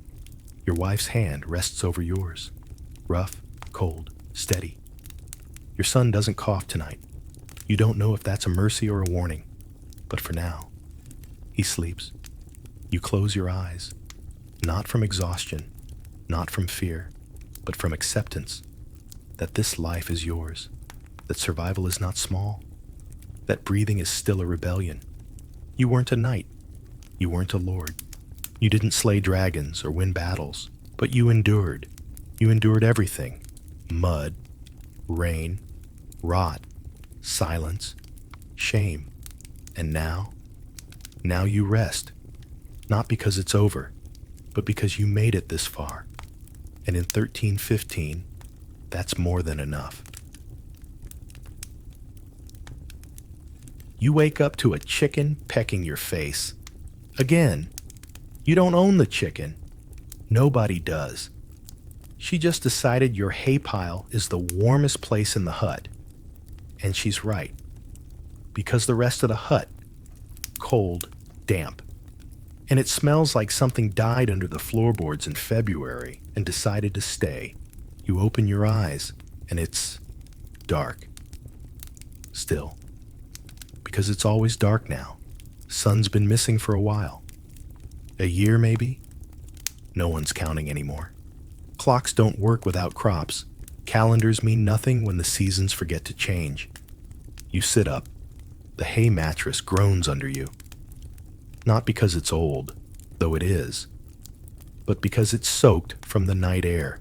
Your wife's hand rests over yours, rough, cold, steady. Your son doesn't cough tonight. You don't know if that's a mercy or a warning, but for now, he sleeps. You close your eyes, not from exhaustion, not from fear, but from acceptance that this life is yours, that survival is not small, that breathing is still a rebellion. You weren't a knight. You weren't a lord. You didn't slay dragons or win battles, but you endured. You endured everything. Mud, rain, rot, silence, shame. And now you rest. Not because it's over, but because you made it this far. And in 1315, that's more than enough. You wake up to a chicken pecking your face. Again, you don't own the chicken. Nobody does. She just decided your hay pile is the warmest place in the hut. And she's right. Because the rest of the hut, cold, damp. And it smells like something died under the floorboards in February and decided to stay. You open your eyes, and it's dark. Still. Because it's always dark now. Sun's been missing for a while. A year, maybe? No one's counting anymore. Clocks don't work without crops. Calendars mean nothing when the seasons forget to change. You sit up. The hay mattress groans under you. Not because it's old, though it is, but because it's soaked from the night air,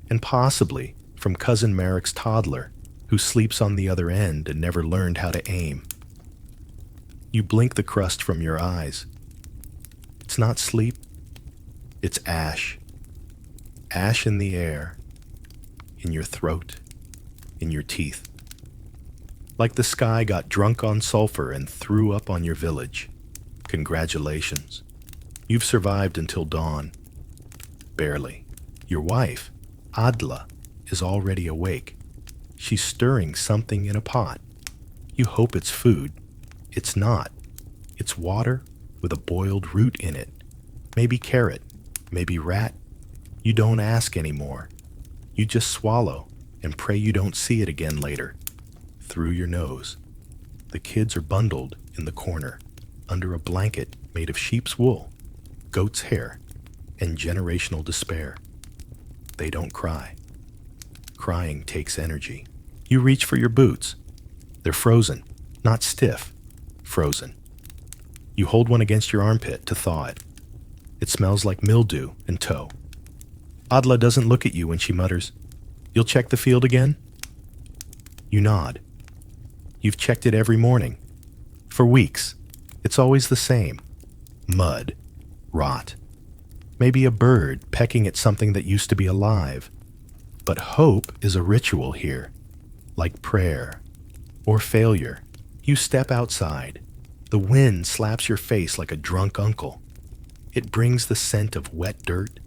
and possibly from Cousin Merrick's toddler, who sleeps on the other end and never learned how to aim. You blink the crust from your eyes. It's not sleep, it's ash. Ash in the air, in your throat, in your teeth. Like the sky got drunk on sulfur and threw up on your village. Congratulations. You've survived until dawn. Barely. Your wife, Adla, is already awake. She's stirring something in a pot. You hope it's food. It's not. It's water with a boiled root in it. Maybe carrot, maybe rat. You don't ask anymore. You just swallow and pray you don't see it again later. Through your nose. The kids are bundled in the corner, under a blanket made of sheep's wool, goat's hair, and generational despair. They don't cry. Crying takes energy. You reach for your boots. They're frozen, not stiff, frozen. You hold one against your armpit to thaw it. It smells like mildew and tow. Adla doesn't look at you when she mutters, "You'll check the field again?" You nod. You've checked it every morning. For weeks. It's always the same. Mud. Rot. Maybe a bird pecking at something that used to be alive. But hope is a ritual here, like prayer or failure. You step outside. The wind slaps your face like a drunk uncle. It brings the scent of wet dirt,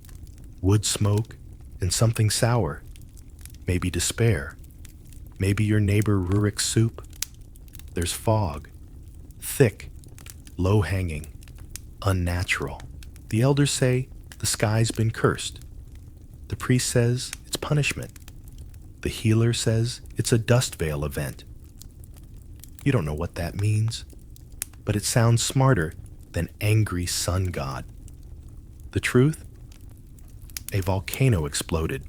wood smoke, and something sour. Maybe despair. Maybe your neighbor Rurik's soup. There's fog. Thick, low-hanging, unnatural. The elders say the sky's been cursed. The priest says it's punishment. The healer says it's a dust veil event. You don't know what that means, but it sounds smarter than angry sun god. The truth? A volcano exploded.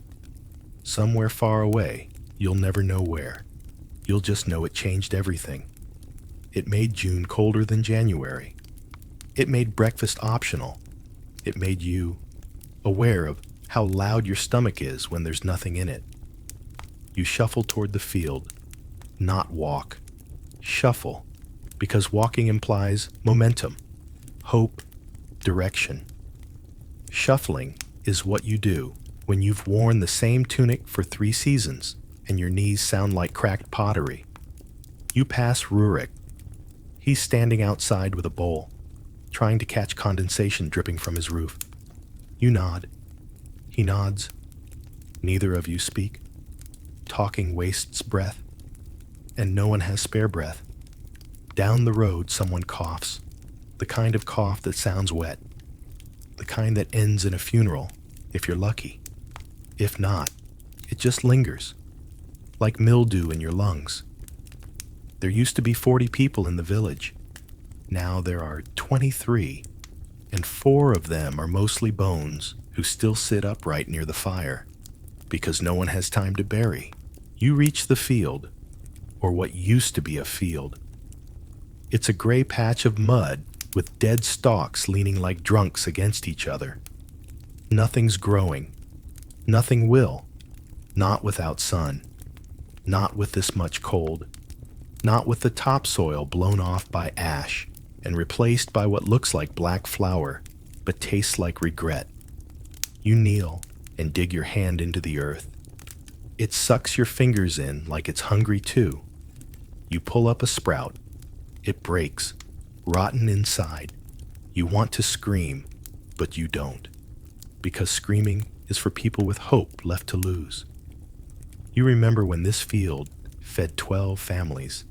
Somewhere far away, you'll never know where. You'll just know it changed everything. It made June colder than January. It made breakfast optional. It made you aware of how loud your stomach is when there's nothing in it. You shuffle toward the field, not walk. Shuffle, because walking implies momentum, hope, direction. Shuffling is what you do when you've worn the same tunic for 3 seasons and your knees sound like cracked pottery. You pass Rurik. He's standing outside with a bowl, trying to catch condensation dripping from his roof. You nod. He nods. Neither of you speak. Talking wastes breath, and no one has spare breath. Down the road, someone coughs, the kind of cough that sounds wet, the kind that ends in a funeral, if you're lucky. If not, it just lingers, like mildew in your lungs. There used to be 40 people in the village. Now there are 23, and 4 of them are mostly bones who still sit upright near the fire, because no one has time to bury. You reach the field, or what used to be a field. It's a gray patch of mud with dead stalks leaning like drunks against each other. Nothing's growing. Nothing will. Not without sun. Not with this much cold. Not with the topsoil blown off by ash and replaced by what looks like black flour, but tastes like regret. You kneel and dig your hand into the earth. It sucks your fingers in like it's hungry too. You pull up a sprout. It breaks, rotten inside. You want to scream, but you don't, because screaming is for people with hope left to lose. You remember when this field fed 12 families.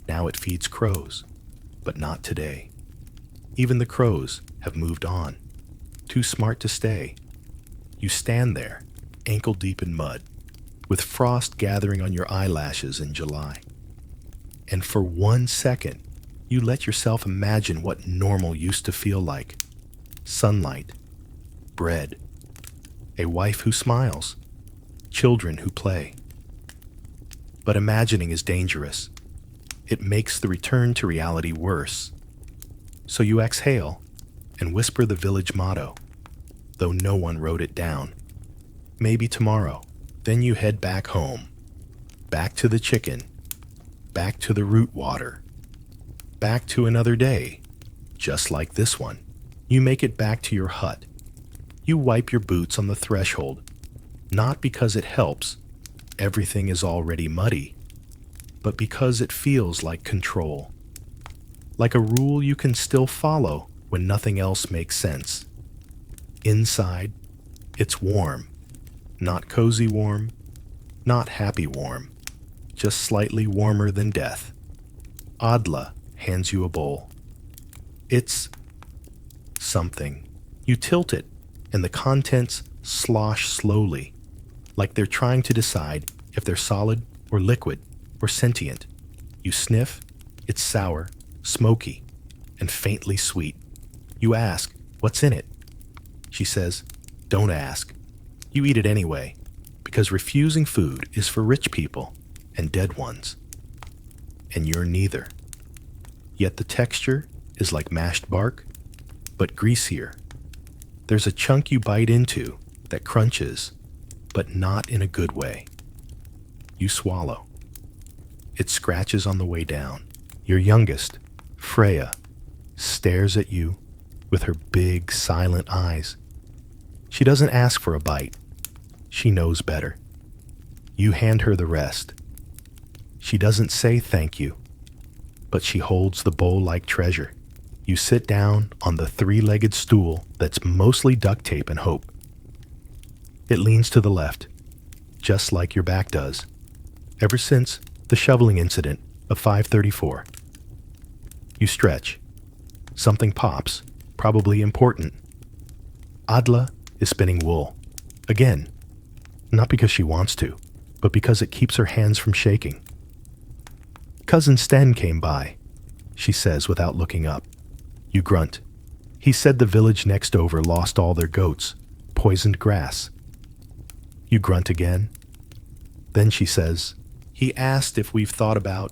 Now it feeds crows, but not today. Even the crows have moved on, too smart to stay. You stand there, ankle deep in mud, with frost gathering on your eyelashes in July. And for 1 second, You let yourself imagine what normal used to feel like. Sunlight, bread, a wife who smiles, children who play. But imagining is dangerous. It makes the return to reality worse. So you exhale and whisper the village motto, though no one wrote it down. Maybe tomorrow. Then you head back home, back to the chicken, back to the root water, back to another day, just like this one. You make it back to your hut. You wipe your boots on the threshold, not because it helps, everything is already muddy, but because it feels like control. Like a rule you can still follow when nothing else makes sense. Inside, it's warm. Not cozy warm, not happy warm, just slightly warmer than death. Adla hands you a bowl. It's something. You tilt it, and the contents slosh slowly, like they're trying to decide if they're solid or liquid or sentient. You sniff, it's sour, smoky, and faintly sweet. You ask, "What's in it?" She says, "Don't ask." You eat it anyway, because refusing food is for rich people and dead ones. And you're neither. Yet the texture is like mashed bark, but greasier. There's a chunk you bite into that crunches, but not in a good way. You swallow. It scratches on the way down. Your youngest, Freya, stares at you with her big, silent eyes. She doesn't ask for a bite. She knows better. You hand her the rest. She doesn't say thank you, but she holds the bowl like treasure. You sit down on the three-legged stool that's mostly duct tape and hope. It leans to the left, just like your back does, ever since the shoveling incident of 534. You stretch. Something pops, probably important. Adla is spinning wool. Again. Not because she wants to, but because it keeps her hands from shaking. "Cousin Sten came by," she says without looking up. You grunt. "He said the village next over lost all their goats, poisoned grass." You grunt again. Then she says, "He asked if we've thought about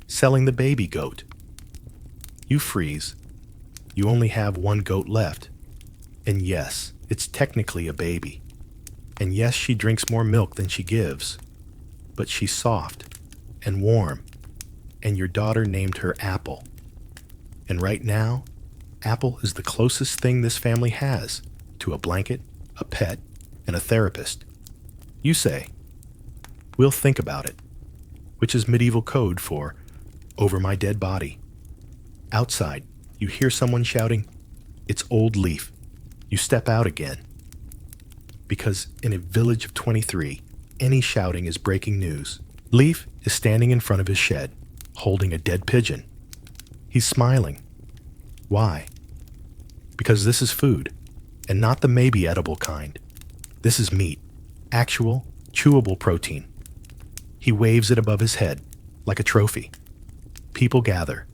selling the baby goat." You freeze. You only have one goat left. And yes, it's technically a baby. And yes, she drinks more milk than she gives. But she's soft and warm. And your daughter named her Apple. And right now, Apple is the closest thing this family has to a blanket, a pet, and a therapist. You say, "We'll think about it," which is medieval code for "over my dead body." Outside, you hear someone shouting, "It's Old Leaf." You step out again. Because in a village of 23, any shouting is breaking news. Leaf is standing in front of his shed, holding a dead pigeon. He's smiling. Why? Because this is food, and not the maybe edible kind. This is meat, actual, chewable protein. He waves it above his head, like a trophy. People gather.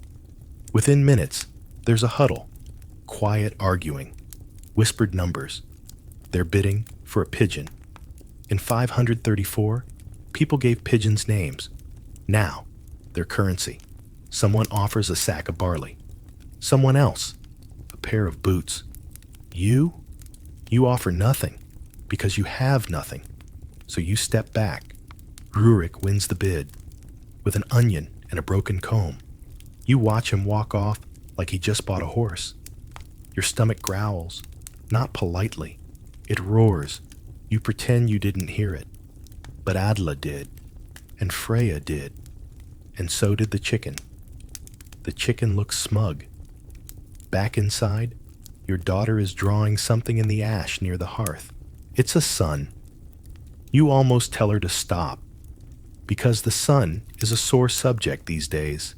Within minutes, there's a huddle, quiet arguing, whispered numbers. They're bidding for a pigeon. In 534, people gave pigeons names. Now, they're currency. Someone offers a sack of barley. Someone else, a pair of boots. You offer nothing, because you have nothing. So you step back. Rurik wins the bid, with an onion and a broken comb. You watch him walk off like he just bought a horse. Your stomach growls, not politely. It roars. You pretend you didn't hear it. But Adla did, and Freya did, and so did the chicken. The chicken looks smug. Back inside, your daughter is drawing something in the ash near the hearth. It's a sun. You almost tell her to stop, because the sun is a sore subject these days.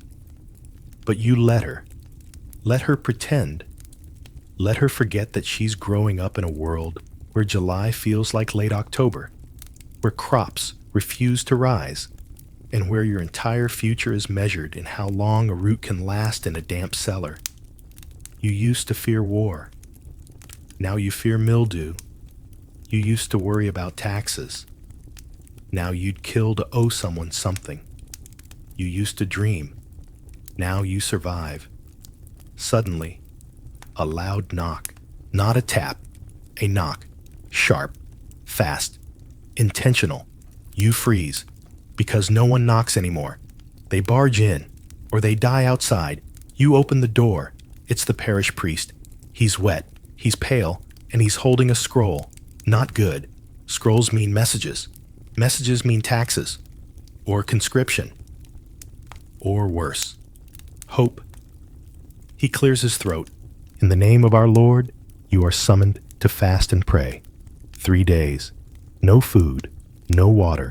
But you let her. Let her pretend. Let her forget that she's growing up in a world where July feels like late October, where crops refuse to rise, and where your entire future is measured in how long a root can last in a damp cellar. You used to fear war. Now you fear mildew. You used to worry about taxes. Now you'd kill to owe someone something. You used to dream. Now you survive. Suddenly, a loud knock. Not a tap, a knock. Sharp, fast, intentional. You freeze, because no one knocks anymore. They barge in, or they die outside. You open the door. It's the parish priest. He's wet, he's pale, and he's holding a scroll. Not good. Scrolls mean messages. Messages mean taxes, or conscription, or worse, hope. He clears his throat. In the name of our Lord, you are summoned to fast and pray. 3 days. No food, no water,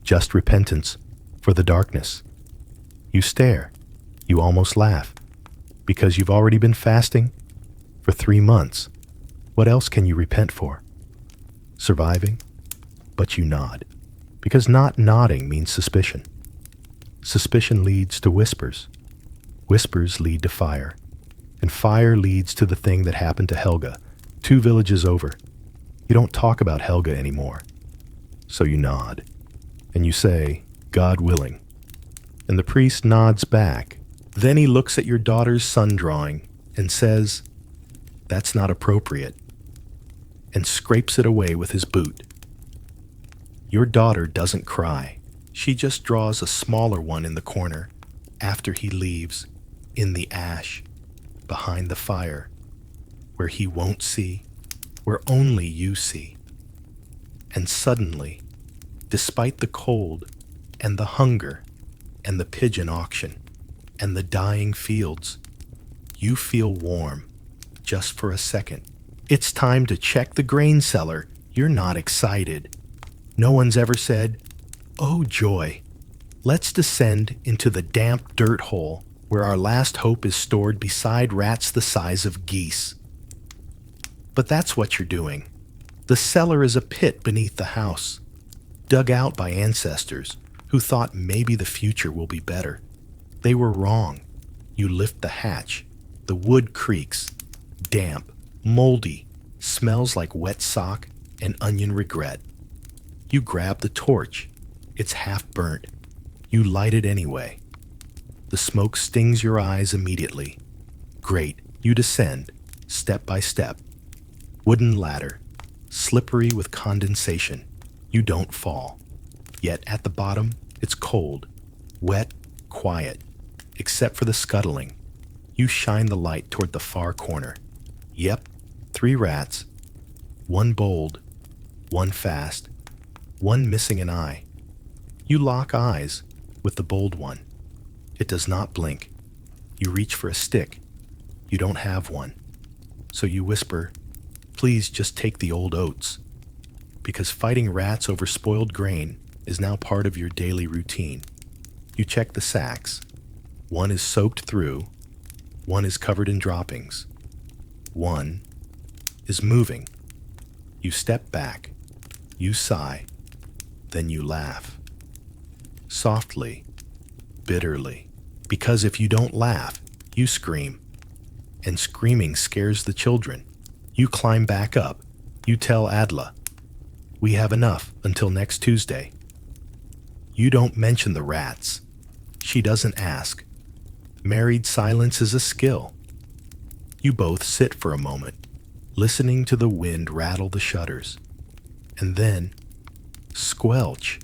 just repentance for the darkness. You stare. You almost laugh, because you've already been fasting for 3 months. What else can you repent for? Surviving? But you nod, because not nodding means suspicion. Suspicion leads to whispers. Whispers lead to fire. And fire leads to the thing that happened to Helga, 2 villages over. You don't talk about Helga anymore. So you nod. And you say, God willing. And the priest nods back. Then he looks at your daughter's sun drawing and says, that's not appropriate, and scrapes it away with his boot. Your daughter doesn't cry. She just draws a smaller one in the corner after he leaves, in the ash, behind the fire, where he won't see, where only you see. And suddenly, despite the cold and the hunger and the pigeon auction and the dying fields, you feel warm just for a second. It's time to check the grain cellar. You're not excited. No one's ever said, oh joy, let's descend into the damp dirt hole where our last hope is stored beside rats the size of geese. But that's what you're doing. The cellar is a pit beneath the house, dug out by ancestors who thought maybe the future will be better. They were wrong. You lift the hatch. The wood creaks, damp, moldy, smells like wet sock and onion regret. You grab the torch. It's half burnt. You light it anyway. The smoke stings your eyes immediately. Great. You descend, step by step. Wooden ladder, slippery with condensation. You don't fall. Yet at the bottom, it's cold, wet, quiet, except for the scuttling. You shine the light toward the far corner. Yep, 3 rats. 1 bold, 1 fast, 1 missing an eye. You lock eyes with the bold one. It does not blink. You reach for a stick. You don't have one. So you whisper, please just take the old oats. Because fighting rats over spoiled grain is now part of your daily routine. You check the sacks. 1 is soaked through. 1 is covered in droppings. 1 is moving. You step back. You sigh. Then you laugh. Softly, bitterly. Because if you don't laugh, you scream. And screaming scares the children. You climb back up. You tell Adla, we have enough until next Tuesday. You don't mention the rats. She doesn't ask. Married silence is a skill. You both sit for a moment, listening to the wind rattle the shutters. And then, squelch,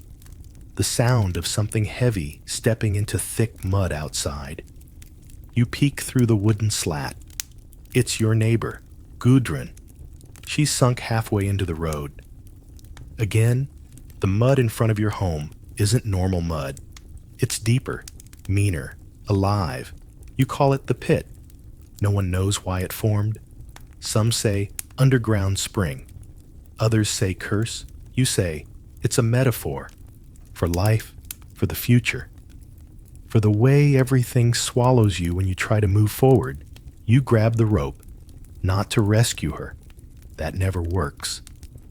the sound of something heavy stepping into thick mud outside. You peek through the wooden slat. It's your neighbor, Gudrun. She's sunk halfway into the road. Again, the mud in front of your home isn't normal mud. It's deeper, meaner, alive. You call it the pit. No one knows why it formed. Some say underground spring. Others say curse. You say it's a metaphor for life, for the future, for the way everything swallows you when you try to move forward. You grab the rope, not to rescue her. That never works.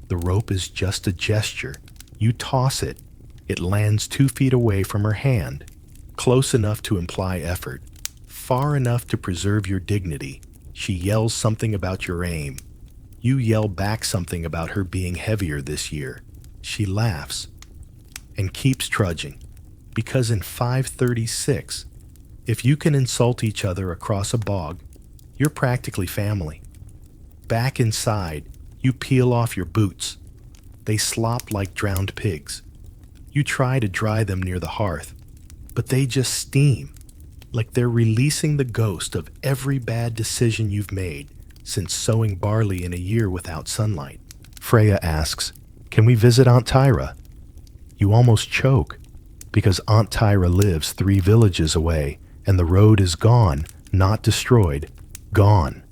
The rope is just a gesture. You toss it. It lands 2 feet away from her hand, close enough to imply effort, far enough to preserve your dignity. She yells something about your aim. You yell back something about her being heavier this year. She laughs and keeps trudging, because in 536, if you can insult each other across a bog, you're practically family. Back inside, you peel off your boots. They slop like drowned pigs. You try to dry them near the hearth, but they just steam, like they're releasing the ghost of every bad decision you've made since sowing barley in a year without sunlight. Freya asks, "Can we visit Aunt Tyra?" You almost choke, because Aunt Tyra lives 3 villages away, and the road is gone, not destroyed, gone,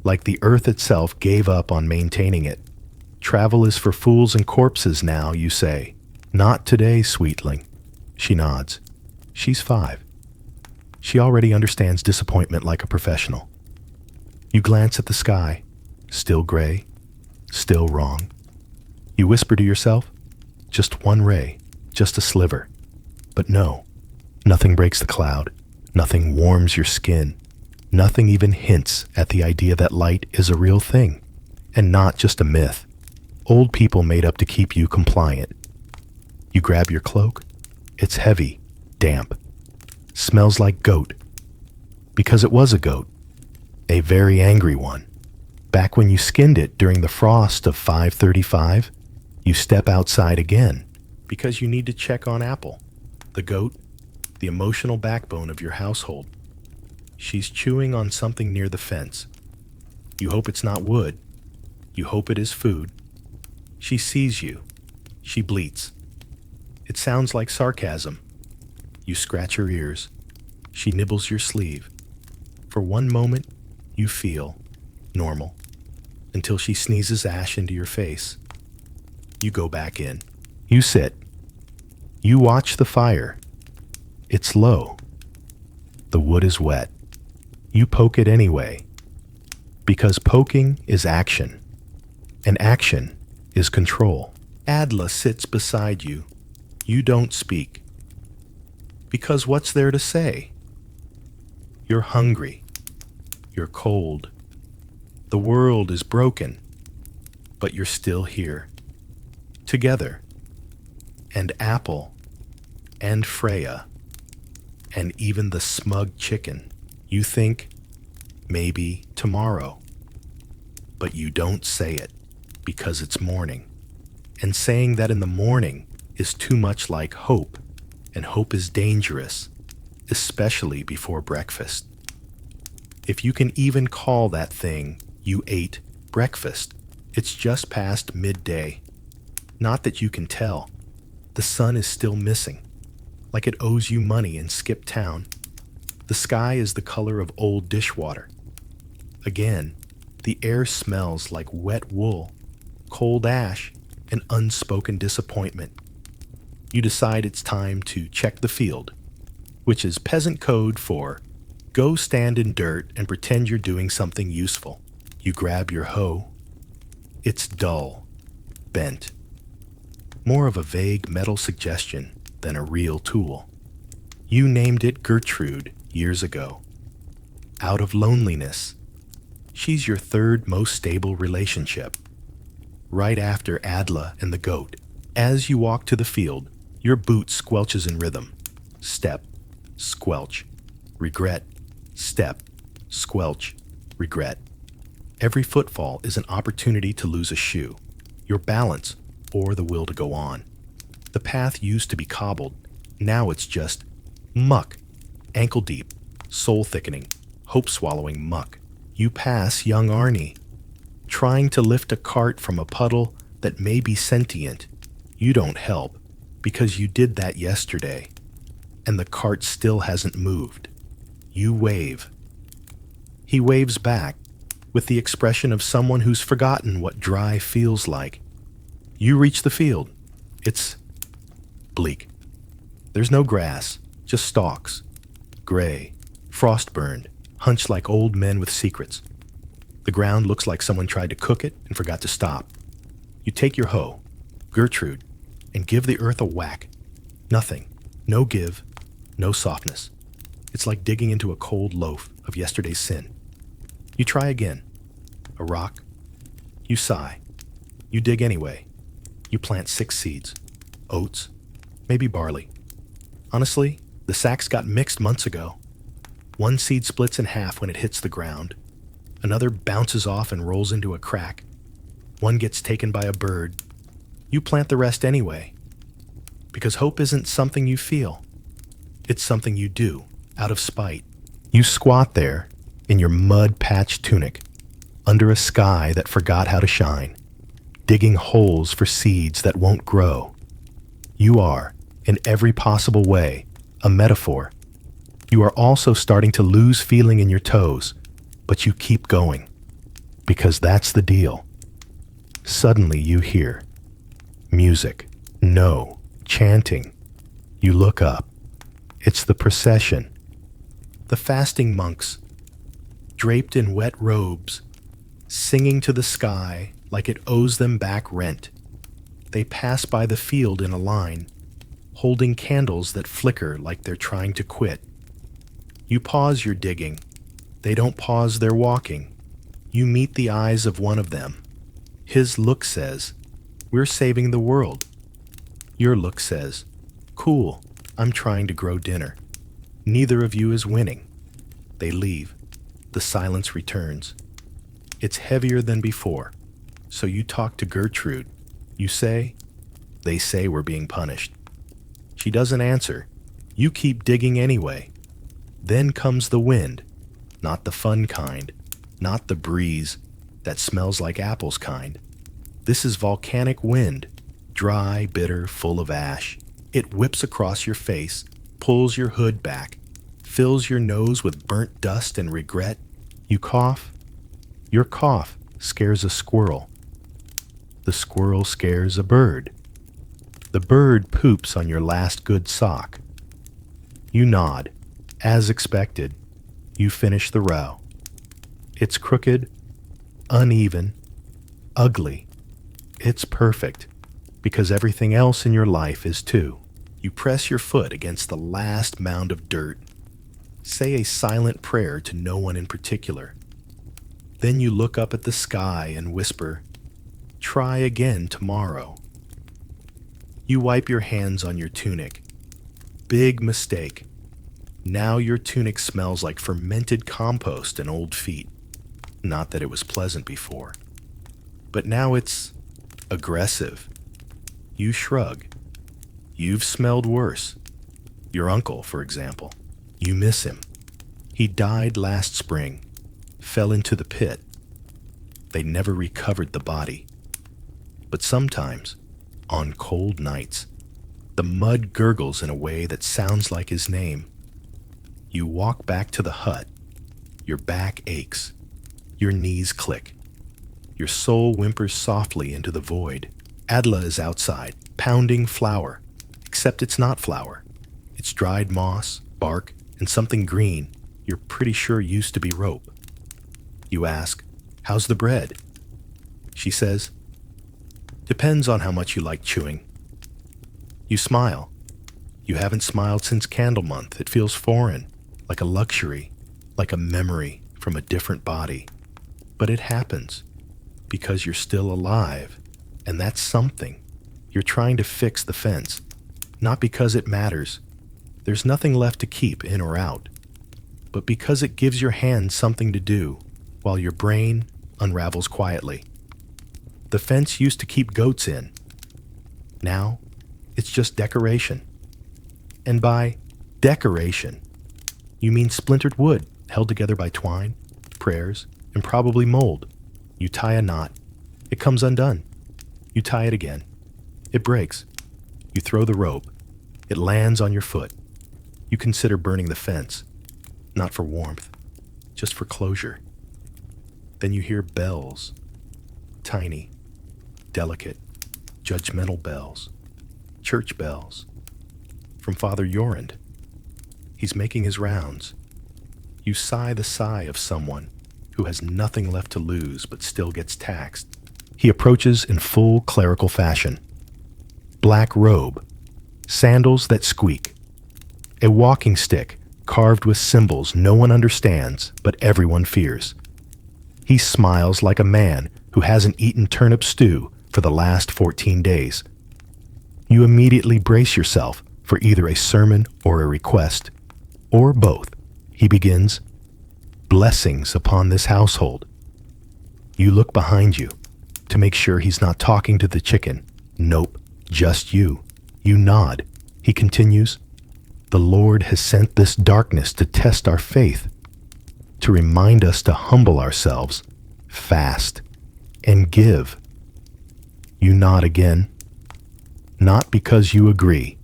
like the earth itself gave up on maintaining it. Travel is for fools and corpses now, you say. Not today, sweetling. She nods. She's 5. She already understands disappointment like a professional. You glance at the sky, still gray, still wrong. You whisper to yourself, just one ray, just a sliver. But no, nothing breaks the cloud, nothing warms your skin, nothing even hints at the idea that light is a real thing, and not just a myth. Old people made up to keep you compliant. You grab your cloak. It's heavy, damp, smells like goat. Because it was a goat, a very angry one. Back when you skinned it during the frost of 535, you step outside again, because you need to check on Apple, the goat, the emotional backbone of your household. She's chewing on something near the fence. You hope it's not wood. You hope it is food. She sees you. She bleats. It sounds like sarcasm. You scratch her ears. She nibbles your sleeve. For one moment, you feel normal, until she sneezes ash into your face. You go back in. You sit. You watch the fire. It's low. The wood is wet. You poke it anyway, because poking is action, and action is control. Adla sits beside you. You don't speak. Because what's there to say? You're hungry. You're cold. The world is broken, but you're still here. Together. And Apple, and Freya, and even the smug chicken. You think, maybe tomorrow. But you don't say it, because it's morning. And saying that in the morning is too much like hope, and hope is dangerous, especially before breakfast. If you can even call that thing you ate breakfast, it's just past midday. Not that you can tell. The sun is still missing, like it owes you money and skipped town. The sky is the color of old dishwater. Again, the air smells like wet wool, cold ash, and unspoken disappointment. You decide it's time to check the field, which is peasant code for go stand in dirt and pretend you're doing something useful. You grab your hoe. It's dull, bent, more of a vague metal suggestion than a real tool. You named it Gertrude years ago. Out of loneliness. She's your 3rd most stable relationship, right after Adla and the goat. As you walk to the field, your boot squelches in rhythm. Step, squelch, regret, step, squelch, regret. Every footfall is an opportunity to lose a shoe, your balance, or the will to go on. The path used to be cobbled. Now it's just muck, ankle deep, soul thickening, hope swallowing muck. You pass young Arnie, trying to lift a cart from a puddle that may be sentient. You don't help, because you did that yesterday, and the cart still hasn't moved. You wave. He waves back, with the expression of someone who's forgotten what dry feels like. You reach the field. It's bleak. There's no grass, just stalks, gray, frost-burned, hunched like old men with secrets. The ground looks like someone tried to cook it and forgot to stop. You take your hoe, Gertrude, and give the earth a whack. Nothing. No give. No softness. It's like digging into a cold loaf of yesterday's sin. You try again. A rock. You sigh. You dig anyway. You plant 6 seeds. Oats. Maybe barley. Honestly, the sacks got mixed months ago. One seed splits in half when it hits the ground. Another bounces off and rolls into a crack. One gets taken by a bird. You plant the rest anyway. Because hope isn't something you feel. It's something you do, out of spite. You squat there, in your mud-patched tunic, under a sky that forgot how to shine, digging holes for seeds that won't grow. You are, in every possible way, a metaphor. You are also starting to lose feeling in your toes, but you keep going, because that's the deal. Suddenly you hear music. No, chanting. You look up. It's the procession. The fasting monks, draped in wet robes, singing to the sky like it owes them back rent. They pass by the field in a line, holding candles that flicker like they're trying to quit. You pause your digging. They don't pause their walking. You meet the eyes of one of them. His look says, "We're saving the world." Your look says, "Cool, I'm trying to grow dinner." Neither of you is winning. They leave. The silence returns. It's heavier than before. So you talk to Gertrude. You say, "They say we're being punished." She doesn't answer. You keep digging anyway. Then comes the wind. Not the fun kind. Not the breeze that smells like apples kind. This is volcanic wind. Dry, bitter, full of ash. It whips across your face, pulls your hood back, fills your nose with burnt dust and regret. You cough. Your cough scares a squirrel. The squirrel scares a bird. The bird poops on your last good sock. You nod. As expected, you finish the row. It's crooked, uneven, ugly. It's perfect, because everything else in your life is too. You press your foot against the last mound of dirt. Say a silent prayer to no one in particular. Then you look up at the sky and whisper, "Try again tomorrow." You wipe your hands on your tunic. Big mistake. Now your tunic smells like fermented compost and old feet. Not that it was pleasant before. But now it's aggressive. You shrug. You've smelled worse. Your uncle, for example. You miss him. He died last spring, fell into the pit. They never recovered the body. But sometimes, on cold nights, the mud gurgles in a way that sounds like his name. You walk back to the hut. Your back aches. Your knees click. Your soul whimpers softly into the void. Adla is outside, pounding flour, except it's not flour. It's dried moss, bark, and something green you're pretty sure used to be rope. You ask, "How's the bread?" She says, "Depends on how much you like chewing." You smile. You haven't smiled since Candle Month. It feels foreign, like a luxury, like a memory from a different body. But it happens, because you're still alive, and that's something. You're trying to fix the fence, not because it matters. There's nothing left to keep in or out, but because it gives your hands something to do, while your brain unravels quietly. The fence used to keep goats in. Now, it's just decoration. And by decoration, you mean splintered wood held together by twine, prayers, and probably mold. You tie a knot. It comes undone. You tie it again. It breaks. You throw the rope. It lands on your foot. You consider burning the fence, not for warmth, just for closure. Then you hear bells. Tiny, delicate, judgmental bells. Church bells. From Father Yorand. He's making his rounds. You sigh the sigh of someone who has nothing left to lose but still gets taxed. He approaches in full clerical fashion. Black robe, sandals that squeak, a walking stick carved with symbols no one understands but everyone fears. He smiles like a man who hasn't eaten turnip stew for the last 14 days. You immediately brace yourself for either a sermon or a request, or both. He begins, "Blessings upon this household." You look behind you to make sure he's not talking to the chicken. Nope, just you. You nod. He continues, "The Lord has sent this darkness to test our faith, to remind us to humble ourselves, fast, and give." You nod again, not because you agree,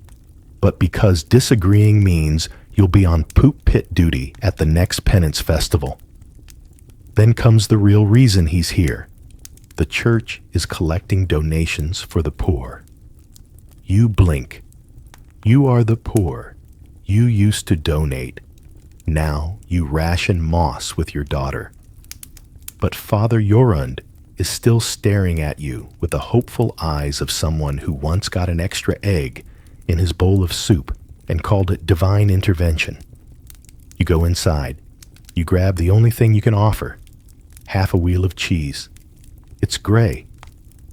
but because disagreeing means you'll be on poop pit duty at the next penance festival. Then comes the real reason he's here. The church is collecting donations for the poor. You blink. You are the poor. You used to donate. Now you ration moss with your daughter. But Father Yorund is still staring at you with the hopeful eyes of someone who once got an extra egg in his bowl of soup and called it divine intervention. You go inside. You grab the only thing you can offer, half a wheel of cheese. It's gray,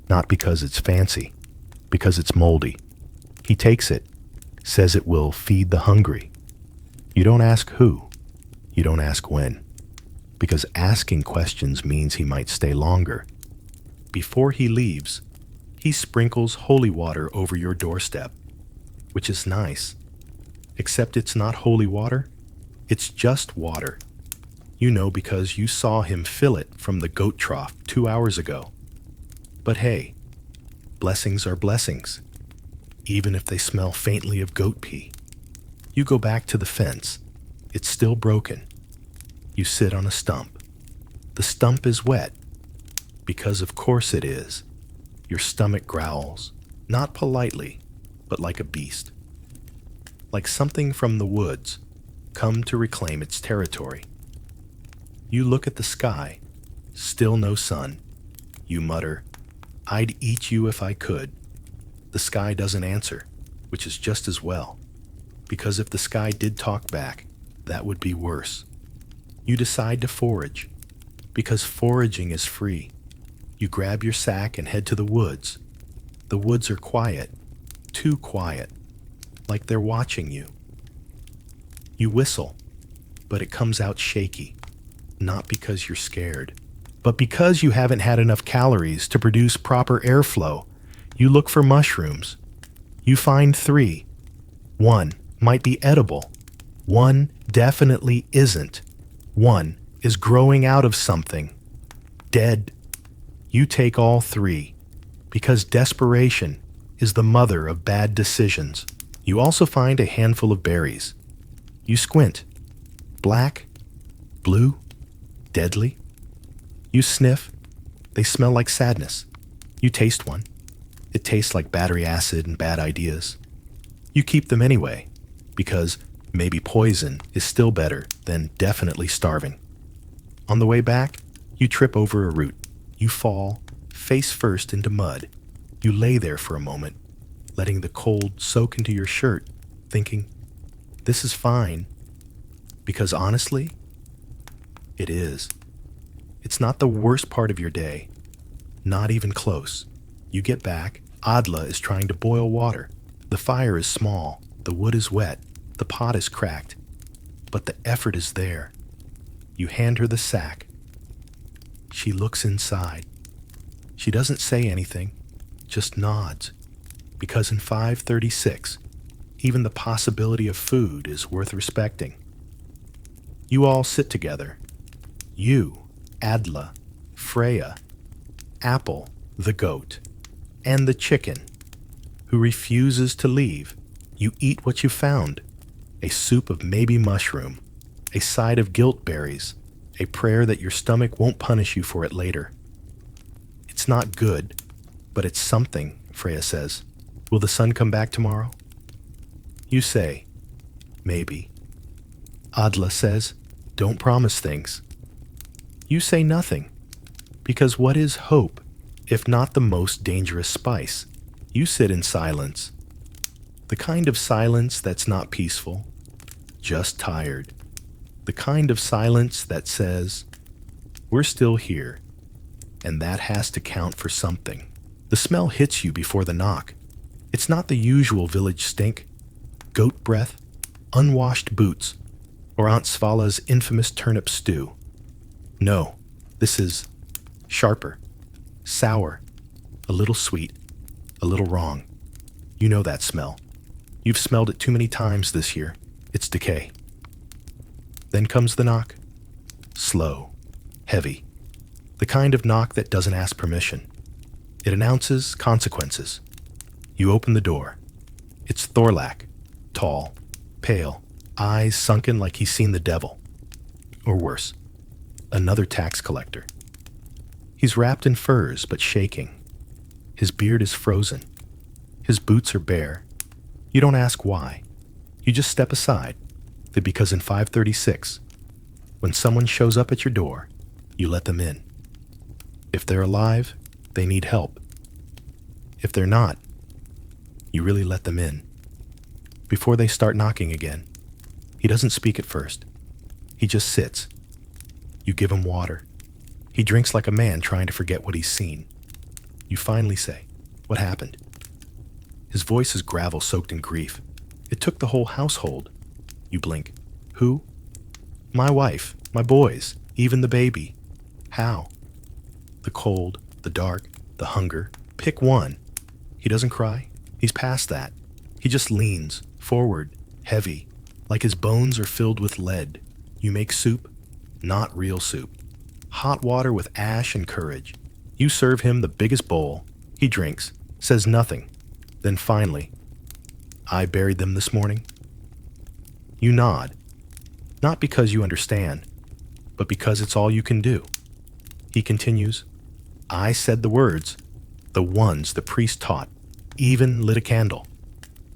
not because it's fancy, because it's moldy. He takes it, says it will feed the hungry. You don't ask who. You don't ask when, because asking questions means he might stay longer. Before he leaves, he sprinkles holy water over your doorstep, which is nice, except it's not holy water, it's just water. You know because you saw him fill it from the goat trough 2 hours ago. But hey, blessings are blessings, even if they smell faintly of goat pee. You go back to the fence. It's still broken. You sit on a stump. The stump is wet, because of course it is. Your stomach growls, not politely, but like a beast. Like something from the woods, come to reclaim its territory. You look at the sky, still no sun. You mutter, "I'd eat you if I could." The sky doesn't answer, which is just as well, because if the sky did talk back, that would be worse. You decide to forage, because foraging is free. You grab your sack and head to the woods. The woods are quiet, too quiet, like they're watching you. You whistle, but it comes out shaky, not because you're scared, but because you haven't had enough calories to produce proper airflow. You look for mushrooms. You find 3. 1 might be edible. 1 definitely isn't. 1 is growing out of something. Dead. You take all 3, because desperation is the mother of bad decisions. You also find a handful of berries. You squint. Black, blue, deadly. You sniff. They smell like sadness. You taste one. It tastes like battery acid and bad ideas. You keep them anyway, because maybe poison is still better than definitely starving. On the way back, you trip over a root. You fall, face first into mud. You lay there for a moment, letting the cold soak into your shirt, thinking, this is fine. Because honestly, it is. It's not the worst part of your day. Not even close. You get back. Adla is trying to boil water. The fire is small. The wood is wet. The pot is cracked. But the effort is there. You hand her the sack. She looks inside. She doesn't say anything, just nods. Because in 536, even the possibility of food is worth respecting. You all sit together. You, Adla, Freya, Apple, the goat, and the chicken, who refuses to leave. You eat what you found. A soup of maybe mushroom, a side of guilt berries, a prayer that your stomach won't punish you for it later. It's not good, but it's something, Freya says. Will the sun come back tomorrow? You say, maybe. Adla says, don't promise things. You say nothing, because what is hope, if not the most dangerous spice? You sit in silence. The kind of silence that's not peaceful, just tired. The kind of silence that says, we're still here, and that has to count for something. The smell hits you before the knock. It's not the usual village stink, goat breath, unwashed boots, or Aunt Svala's infamous turnip stew. No, this is sharper, sour, a little sweet, a little wrong. You know that smell. You've smelled it too many times this year. It's decay. Then comes the knock. Slow, heavy. The kind of knock that doesn't ask permission. It announces consequences. You open the door. It's Thorlak, tall, pale, eyes sunken like he's seen the devil. Or worse, another tax collector. He's wrapped in furs but shaking. His beard is frozen. His boots are bare. You don't ask why. You just step aside, because in 536, when someone shows up at your door, you let them in. If they're alive, they need help. If they're not, you really let them in. Before they start knocking again, he doesn't speak at first. He just sits. You give him water. He drinks like a man trying to forget what he's seen. You finally say, "What happened?" His voice is gravel soaked in grief. "It took the whole household." You blink. "Who?" "My wife, my boys, even the baby." "How?" "The cold, the dark, the hunger. Pick one." He doesn't cry. He's past that. He just leans forward, heavy, like his bones are filled with lead. You make soup, not real soup. Hot water with ash and courage. You serve him the biggest bowl. He drinks, says nothing. Then finally, "I buried them this morning." You nod, not because you understand, but because it's all you can do. He continues, "I said the words, the ones the priest taught, even lit a candle.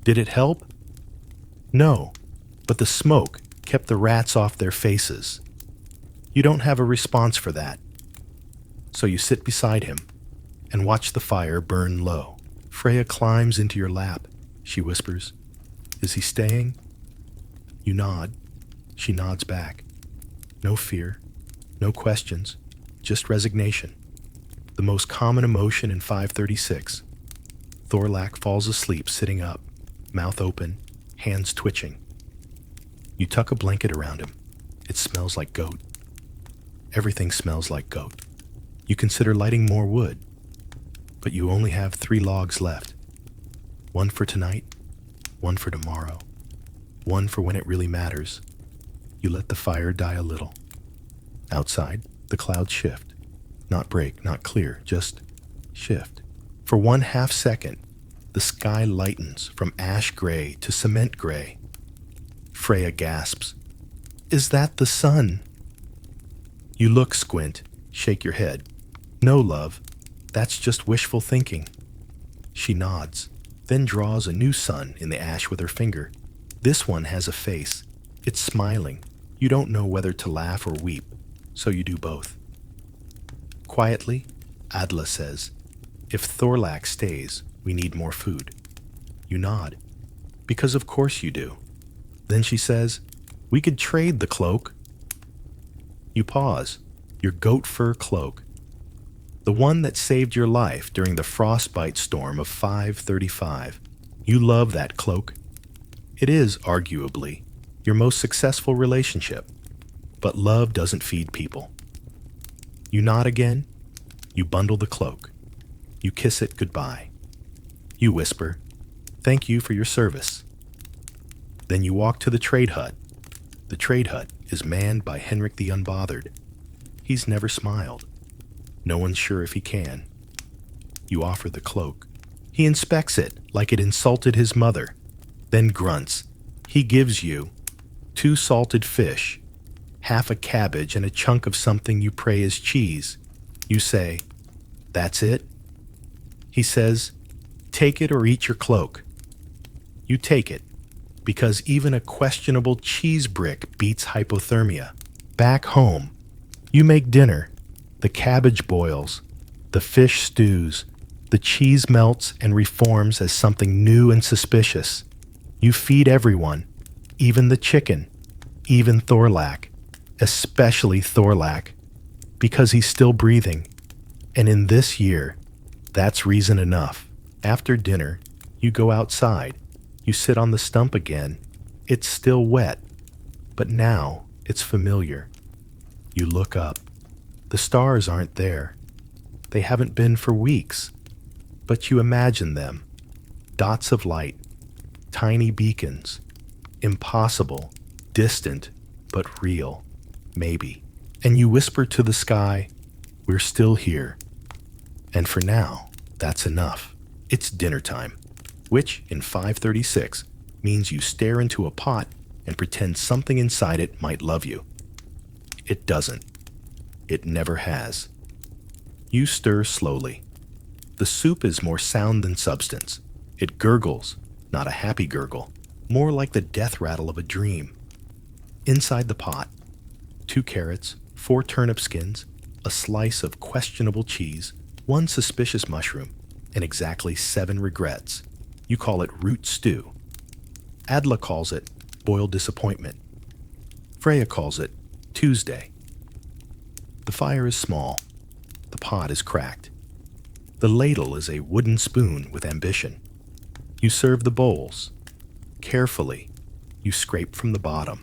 Did it help? No, but the smoke kept the rats off their faces. You don't have a response for that. So you sit beside him and watch the fire burn low. Freya climbs into your lap. She whispers, "Is he staying?" You nod. She nods back. No fear, no questions, just resignation. The most common emotion in 536. Thorlak falls asleep sitting up, mouth open, hands twitching. You tuck a blanket around him. It smells like goat. Everything smells like goat. You consider lighting more wood, but you only have 3 logs left. One for tonight, one for tomorrow, one for when it really matters. You let the fire die a little. Outside, the clouds shift. Not break, not clear, just shift. For 1/2 second, the sky lightens from ash gray to cement gray. Freya gasps, "Is that the sun?" You look, squint, shake your head. "No, love, that's just wishful thinking." She nods, then draws a new sun in the ash with her finger. This one has a face. It's smiling. You don't know whether to laugh or weep, so you do both. Quietly, Adla says, "If Thorlak stays, we need more food." You nod, because of course you do. Then she says, "We could trade the cloak." You pause, your goat fur cloak. The one that saved your life during the frostbite storm of 535. You love that cloak. It is, arguably, your most successful relationship. But love doesn't feed people. You nod again. You bundle the cloak. You kiss it goodbye. You whisper, "Thank you for your service." Then you walk to the trade hut. The trade hut is manned by Henrik the Unbothered. He's never smiled. No one's sure if he can. You offer the cloak. He inspects it like it insulted his mother, then grunts. He gives you 2 salted fish, half a cabbage, and a chunk of something you pray is cheese. You say, "That's it?" He says, "Take it or eat your cloak." You take it, because even a questionable cheese brick beats hypothermia. Back home, you make dinner. The cabbage boils, the fish stews, the cheese melts and reforms as something new and suspicious. You feed everyone, even the chicken, even Thorlak, especially Thorlak, because he's still breathing. And in this year, that's reason enough. After dinner, you go outside. You sit on the stump again. It's still wet, but now it's familiar. You look up. The stars aren't there. They haven't been for weeks, but you imagine them. Dots of light, tiny beacons, impossible, distant, but real, maybe. And you whisper to the sky, "We're still here." And for now, that's enough. It's dinner time, which in 536 means you stare into a pot and pretend something inside it might love you. It doesn't. It never has. You stir slowly. The soup is more sound than substance. It gurgles, not a happy gurgle, more like the death rattle of a dream. Inside the pot, 2 carrots, 4 turnip skins, a slice of questionable cheese, 1 suspicious mushroom, and exactly 7 regrets. You call it root stew. Adla calls it boiled disappointment. Freya calls it Tuesday. The fire is small. The pot is cracked. The ladle is a wooden spoon with ambition. You serve the bowls. Carefully, you scrape from the bottom,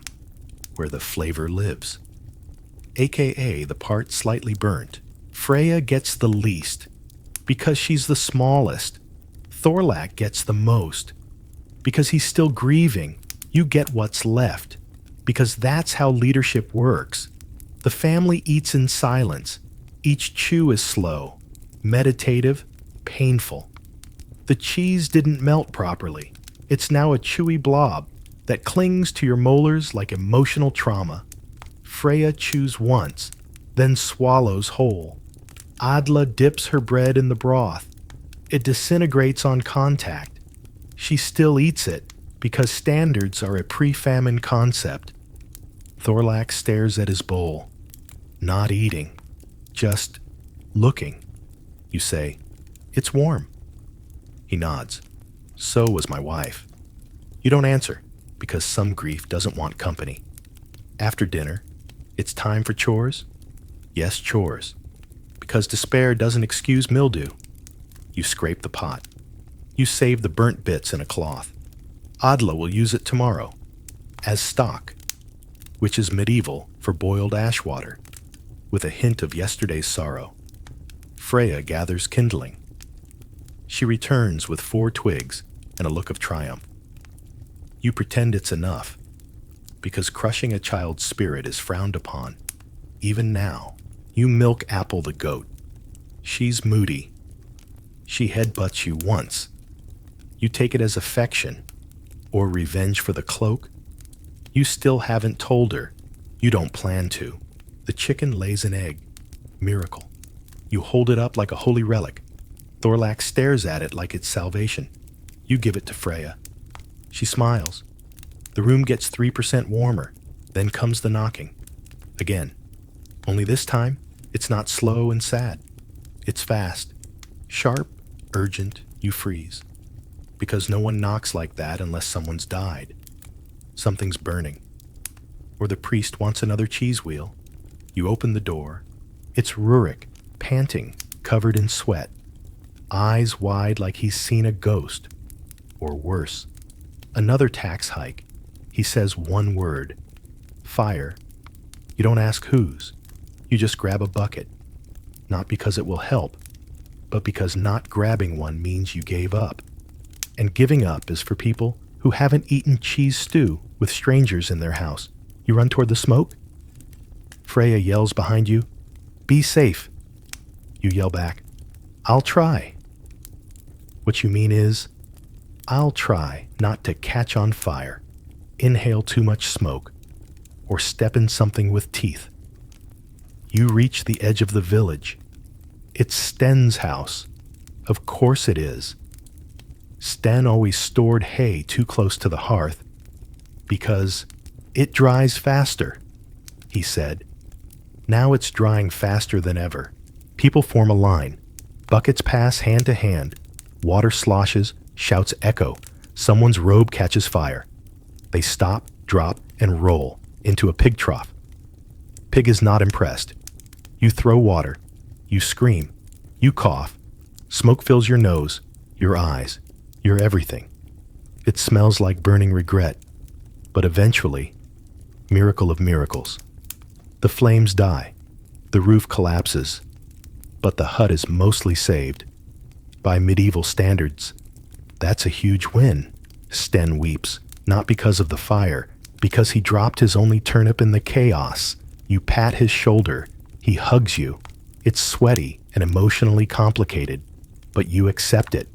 where the flavor lives, aka the part slightly burnt. Freya gets the least, because she's the smallest. Thorlak gets the most, because he's still grieving. You get what's left, because that's how leadership works. The family eats in silence. Each chew is slow, meditative, painful. The cheese didn't melt properly. It's now a chewy blob that clings to your molars like emotional trauma. Freya chews once, then swallows whole. Adla dips her bread in the broth. It disintegrates on contact. She still eats it because standards are a pre-famine concept. Thorlak stares at his bowl, not eating, just looking. You say, "It's warm." He nods. "So was my wife." You don't answer, because some grief doesn't want company. After dinner, it's time for chores? Yes, chores. Because despair doesn't excuse mildew. You scrape the pot. You save the burnt bits in a cloth. Adla will use it tomorrow, as stock, which is medieval for boiled ash water, with a hint of yesterday's sorrow. Freya gathers kindling. She returns with 4 twigs and a look of triumph. You pretend it's enough, because crushing a child's spirit is frowned upon. Even now, you milk Apple the goat. She's moody. She headbutts you once. You take it as affection, or revenge for the cloak. You still haven't told her. You don't plan to. The chicken lays an egg. Miracle. You hold it up like a holy relic. Thorlak stares at it like it's salvation. You give it to Freya. She smiles. The room gets 3% warmer. Then comes the knocking. Again. Only this time, it's not slow and sad. It's fast. Sharp, urgent, you freeze. Because no one knocks like that unless someone's died. Something's burning. Or the priest wants another cheese wheel. You open the door. It's Rurik, panting, covered in sweat. Eyes wide like he's seen a ghost. Or worse. Another tax hike. He says one word. Fire. You don't ask whose. You just grab a bucket. Not because it will help, but because not grabbing one means you gave up. And giving up is for people who haven't eaten cheese stew with strangers in their house. You run toward the smoke. Freya yells behind you, "Be safe." You yell back, "I'll try." What you mean is, I'll try not to catch on fire, inhale too much smoke, or step in something with teeth. You reach the edge of the village. It's Sten's house. Of course it is. Sten always stored hay too close to the hearth, because it dries faster, he said. Now it's drying faster than ever. People form a line. Buckets pass hand to hand. Water sloshes, shouts echo. Someone's robe catches fire. They stop, drop, and roll into a pig trough. Pig is not impressed. You throw water. You scream. You cough. Smoke fills your nose, your eyes, your everything. It smells like burning regret. But eventually, miracle of miracles, the flames die. The roof collapses. But the hut is mostly saved. By medieval standards, that's a huge win. Sten weeps, not because of the fire, because he dropped his only turnip in the chaos. You pat his shoulder. He hugs you. It's sweaty and emotionally complicated, but you accept it,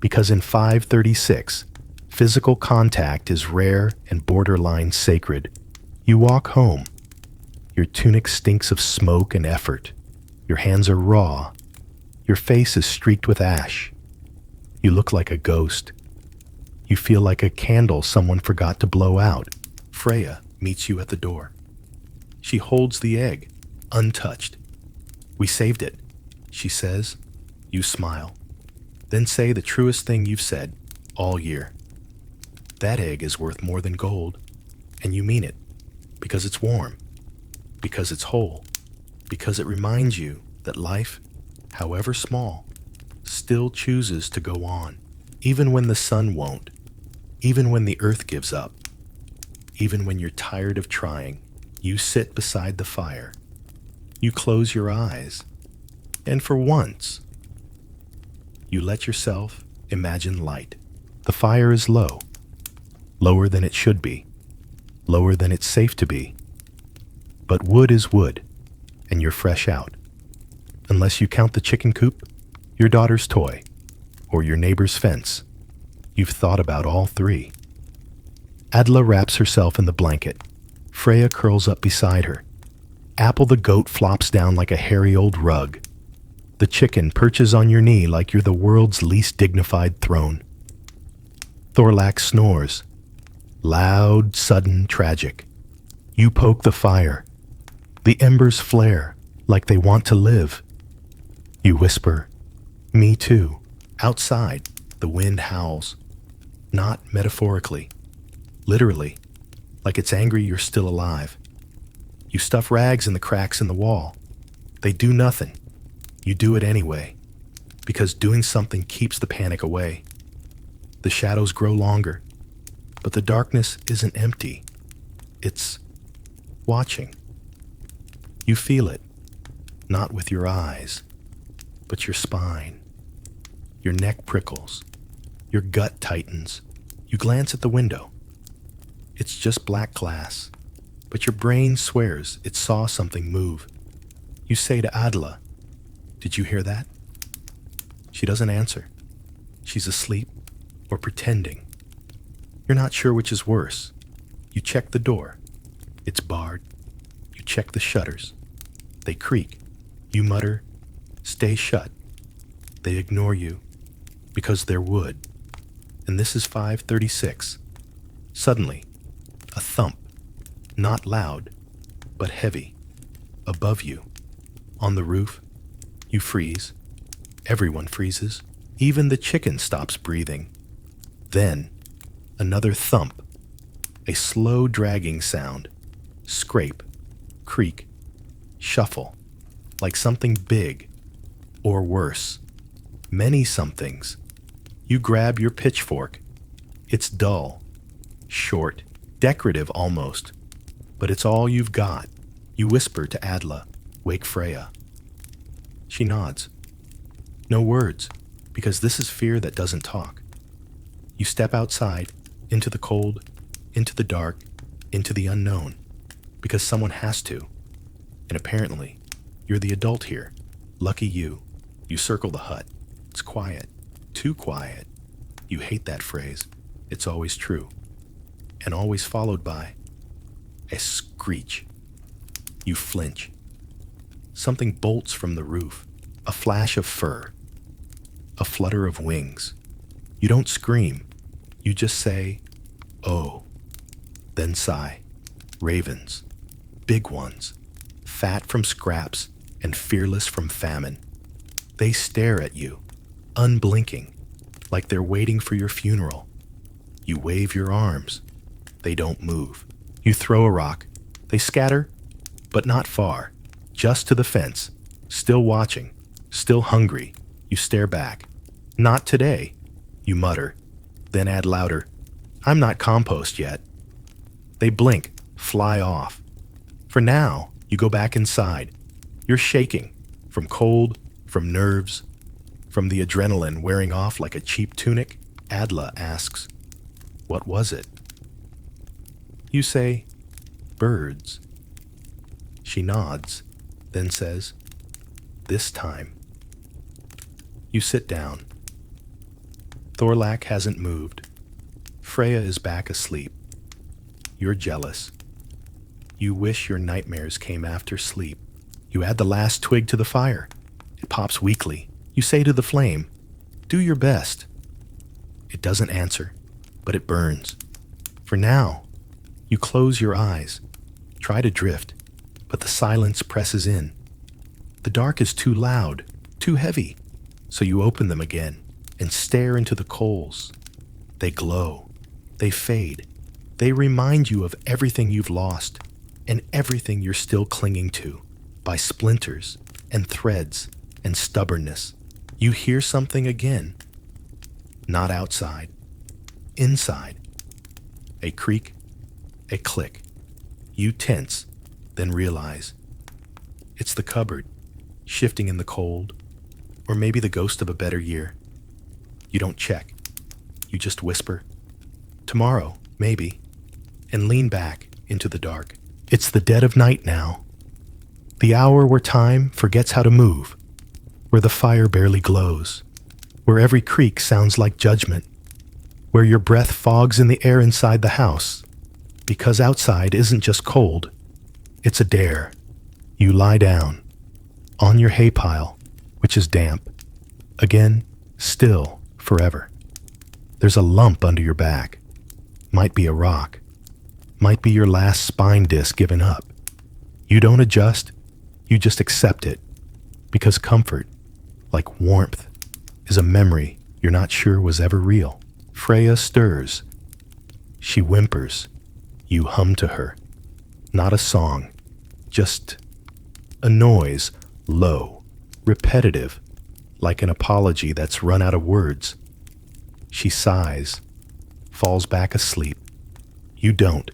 because in 536, physical contact is rare and borderline sacred. You walk home. Your tunic stinks of smoke and effort. Your hands are raw. Your face is streaked with ash. You look like a ghost. You feel like a candle someone forgot to blow out. Freya meets you at the door. She holds the egg, untouched. "We saved it," she says. You smile. Then say the truest thing you've said all year. "That egg is worth more than gold." And you mean it, because it's warm, because it's whole, because it reminds you that life, however small, still chooses to go on, even when the sun won't, even when the earth gives up, even when you're tired of trying. You sit beside the fire. You close your eyes. And for once, you let yourself imagine light. The fire is low, lower than it should be, lower than it's safe to be. But wood is wood, and you're fresh out. Unless you count the chicken coop, your daughter's toy, or your neighbor's fence. You've thought about all three. Adla wraps herself in the blanket. Freya curls up beside her. Apple the goat flops down like a hairy old rug. The chicken perches on your knee like you're the world's least dignified throne. Thorlak snores. Loud, sudden, tragic. You poke the fire. The embers flare like they want to live. You whisper, "Me too." Outside, the wind howls. Not metaphorically. Literally, like it's angry you're still alive. You stuff rags in the cracks in the wall. They do nothing. You do it anyway, because doing something keeps the panic away. The shadows grow longer, but the darkness isn't empty. It's watching. You feel it, not with your eyes, but your spine. Your neck prickles. Your gut tightens. You glance at the window. It's just black glass, but your brain swears it saw something move. You say to Adla, "Did you hear that?" She doesn't answer. She's asleep or pretending. You're not sure which is worse. You check the door. It's barred. You check the shutters. They creak. You mutter, "Stay shut." They ignore you because they're wood. And this is 536. Suddenly, a thump, not loud, but heavy, above you. On the roof, you freeze. Everyone freezes. Even the chicken stops breathing. Then, another thump, a slow dragging sound. Scrape, creak, shuffle, like something big, or worse, many somethings. You grab your pitchfork. It's dull, short, decorative almost, but it's all you've got. You whisper to Adla, "Wake Freya." She nods. No words, because this is fear that doesn't talk. You step outside, into the cold, into the dark, into the unknown, because someone has to. And apparently, you're the adult here. Lucky you. You circle the hut. It's quiet. Too quiet. You hate that phrase. It's always true. And always followed by a screech. You flinch. Something bolts from the roof. A flash of fur. A flutter of wings. You don't scream. You just say, "Oh." Then sigh. Ravens. Big ones. Fat from scraps and fearless from famine. They stare at you, unblinking, like they're waiting for your funeral. You wave your arms. They don't move. You throw a rock. They scatter, but not far. Just to the fence. Still watching. Still hungry. You stare back. Not today. You mutter. Then add louder. I'm not compost yet. They blink. Fly off. For now, you go back inside. You're shaking. From cold. From nerves. From the adrenaline wearing off like a cheap tunic. Adla asks, "What was it?" You say, "Birds." She nods, then says, "This time." You sit down. Thorlak hasn't moved. Freya is back asleep. You're jealous. You wish your nightmares came after sleep. You add the last twig to the fire. It pops weakly. You say to the flame, "Do your best." It doesn't answer, but it burns. For now, you close your eyes, try to drift, but the silence presses in. The dark is too loud, too heavy, so you open them again and stare into the coals. They glow, they fade, they remind you of everything you've lost and everything you're still clinging to by splinters and threads and stubbornness. You hear something again. Not outside, inside. A creak, a click. You tense, then realize it's the cupboard, shifting in the cold, or maybe the ghost of a better year. You don't check. You just whisper, "Tomorrow, maybe," and lean back into the dark. It's the dead of night now. The hour where time forgets how to move, where the fire barely glows, where every creak sounds like judgment, where your breath fogs in the air inside the house, because outside isn't just cold, it's a dare. You lie down, on your hay pile, which is damp, again, still, forever. There's a lump under your back, might be a rock, might be your last spine disc given up. You don't adjust, you just accept it, because comfort, like warmth, is a memory you're not sure was ever real. Freya stirs. She whimpers. You hum to her. Not a song, just a noise, low, repetitive, like an apology that's run out of words. She sighs, falls back asleep. You don't.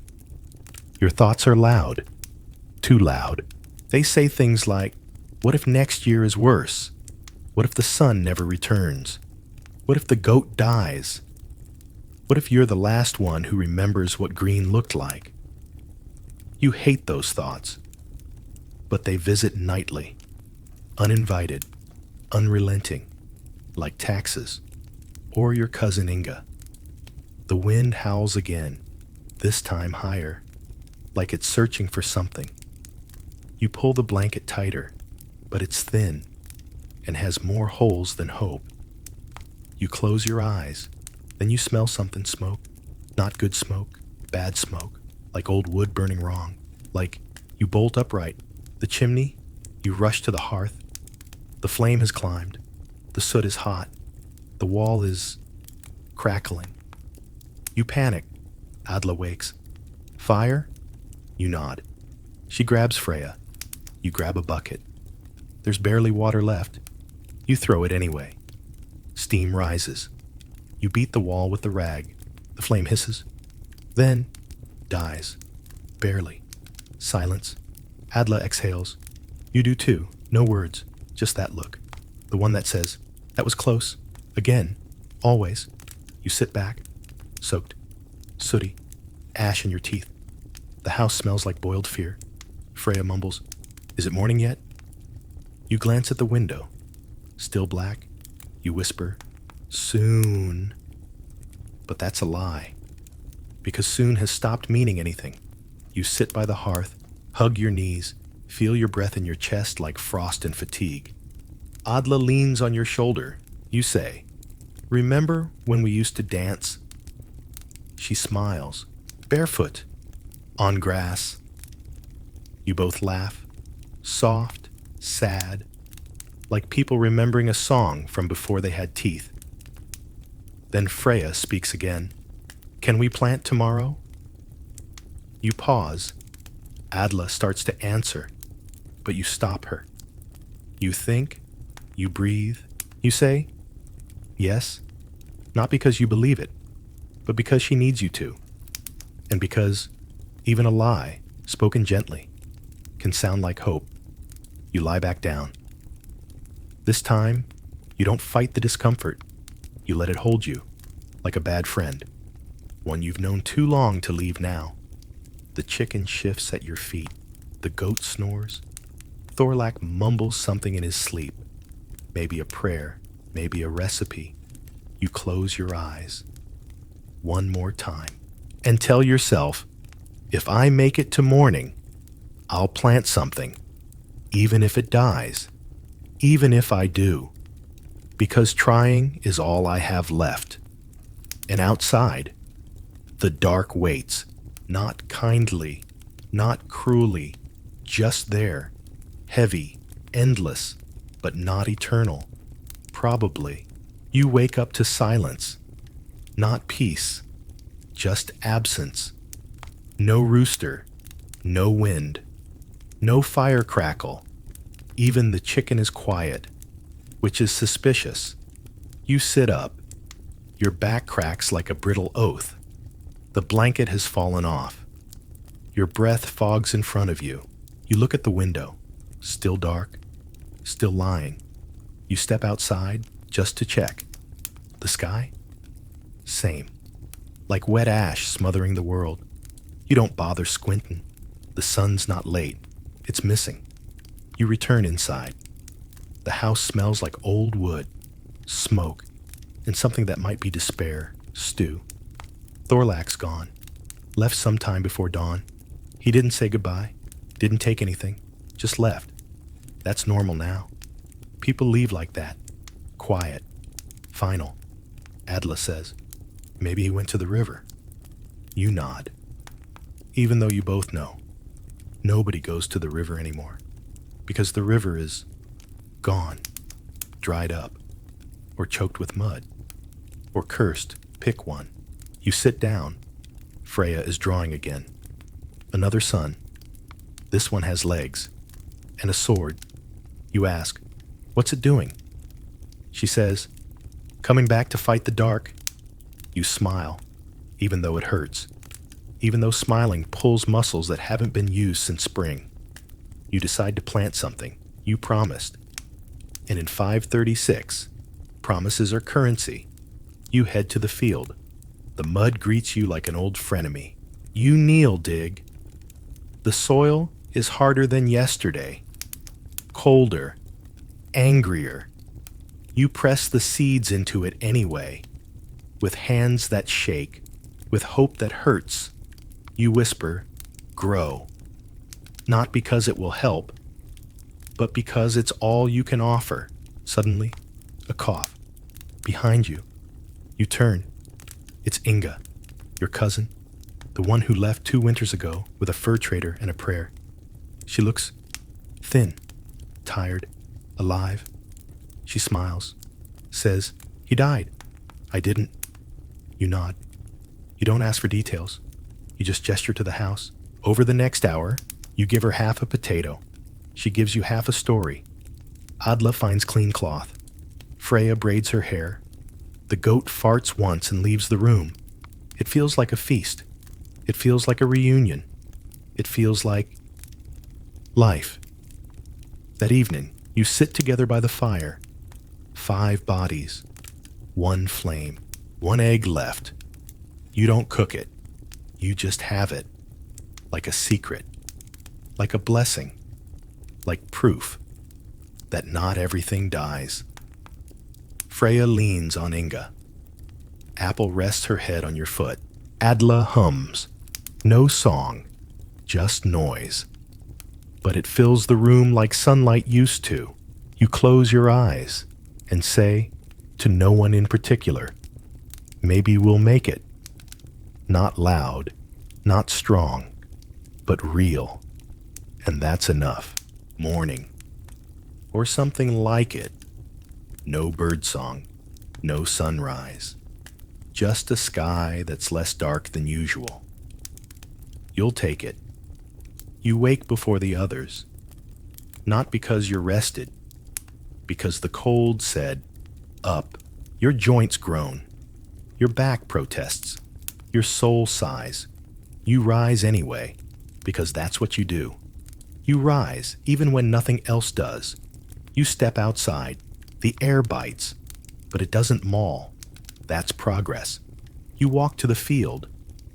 Your thoughts are loud, too loud. They say things like, what if next year is worse? What if the sun never returns? What if the goat dies? What if you're the last one who remembers what green looked like? You hate those thoughts, but they visit nightly, uninvited, unrelenting, like taxes, or your cousin Inga. The wind howls again, this time higher, like it's searching for something. You pull the blanket tighter, but it's thin and has more holes than hope. You close your eyes, then you smell something smoke. Not good smoke, bad smoke, like old wood burning wrong. Like you bolt upright, the chimney, you rush to the hearth. The flame has climbed, the soot is hot, the wall is crackling. You panic. Adla wakes. Fire? You nod. She grabs Freya. You grab a bucket. There's barely water left. You throw it anyway. Steam rises. You beat the wall with the rag. The flame hisses. Then dies. Barely. Silence. Adla exhales. You do too. No words. Just that look. The one that says, that was close. Again. Always. You sit back. Soaked. Sooty. Ash in your teeth. The house smells like boiled fear. Freya mumbles, "Is it morning yet?" You glance at the window. Still black. You whisper, "Soon." But that's a lie. Because soon has stopped meaning anything. You sit by the hearth, hug your knees, feel your breath in your chest like frost and fatigue. Adla leans on your shoulder. You say, "Remember when we used to dance?" She smiles. Barefoot. On grass. You both laugh. Soft, sad, like people remembering a song from before they had teeth. Then Freya speaks again. Can we plant tomorrow? You pause. Adla starts to answer, but you stop her. You think, you breathe, you say, yes, not because you believe it, but because she needs you to, and because even a lie, spoken gently, can sound like hope. You lie back down. This time, you don't fight the discomfort. You let it hold you, like a bad friend, one you've known too long to leave now. The chicken shifts at your feet. The goat snores. Thorlak mumbles something in his sleep. Maybe a prayer, maybe a recipe. You close your eyes. One more time. And tell yourself, if I make it to morning, I'll plant something. Even if it dies. Even if I do. Because trying is all I have left. And outside, the dark waits. Not kindly, not cruelly, just there, heavy, endless, but not eternal. Probably. You wake up to silence, not peace, just absence. No rooster, no wind, no fire crackle. Even the chicken is quiet, which is suspicious. You sit up. Your back cracks like a brittle oath. The blanket has fallen off. Your breath fogs in front of you. You look at the window. Still dark. Still lying. You step outside just to check. The sky? Same. Like wet ash smothering the world. You don't bother squinting. The sun's not late. It's missing. You return inside. The house smells like old wood, smoke, and something that might be despair, stew. Thorlak's gone. Left sometime before dawn. He didn't say goodbye. Didn't take anything. Just left. That's normal now. People leave like that. Quiet. Final. Adla says. Maybe he went to the river. You nod. Even though you both know. Nobody goes to the river anymore. Because the river is gone. Dried up. Or choked with mud. Or cursed. Pick one. You sit down. Freya is drawing again. Another sun. This one has legs. And a sword. You ask, what's it doing? She says, coming back to fight the dark. You smile, even though it hurts. Even though smiling pulls muscles that haven't been used since spring. You decide to plant something. You promised. And in 536, promises are currency. You head to the field. The mud greets you like an old frenemy. You kneel, Dig. The soil is harder than yesterday. Colder. Angrier. You press the seeds into it anyway. With hands that shake. With hope that hurts. You whisper, grow. Not because it will help, but because it's all you can offer. Suddenly, a cough. Behind you. You turn. It's Inga, your cousin, the one who left 2 winters ago with a fur trader and a prayer. She looks thin, tired, alive. She smiles, says, he died. I didn't. You nod. You don't ask for details. You just gesture to the house. Over the next hour, you give her half a potato. She gives you half a story. Adla finds clean cloth. Freya braids her hair. The goat farts once and leaves the room. It feels like a feast. It feels like a reunion. It feels like life. That evening, you sit together by the fire. 5 bodies. 1 flame. 1 egg left. You don't cook it. You just have it. Like a secret. Like a blessing. Like proof that not everything dies. Freya leans on Inga. Apple rests her head on your foot. Adla hums. No song, just noise. But it fills the room like sunlight used to. You close your eyes and say, to no one in particular, maybe we'll make it. Not loud, not strong, but real. And that's enough. Morning. Or something like it. No birdsong, no sunrise. Just a sky that's less dark than usual. You'll take it. You wake before the others, not because you're rested, because the cold said, up. Your joints groan. Your back protests. Your soul sighs. You rise anyway, because that's what you do. You rise even when nothing else does. You step outside. The air bites, but it doesn't maul. That's progress. You walk to the field,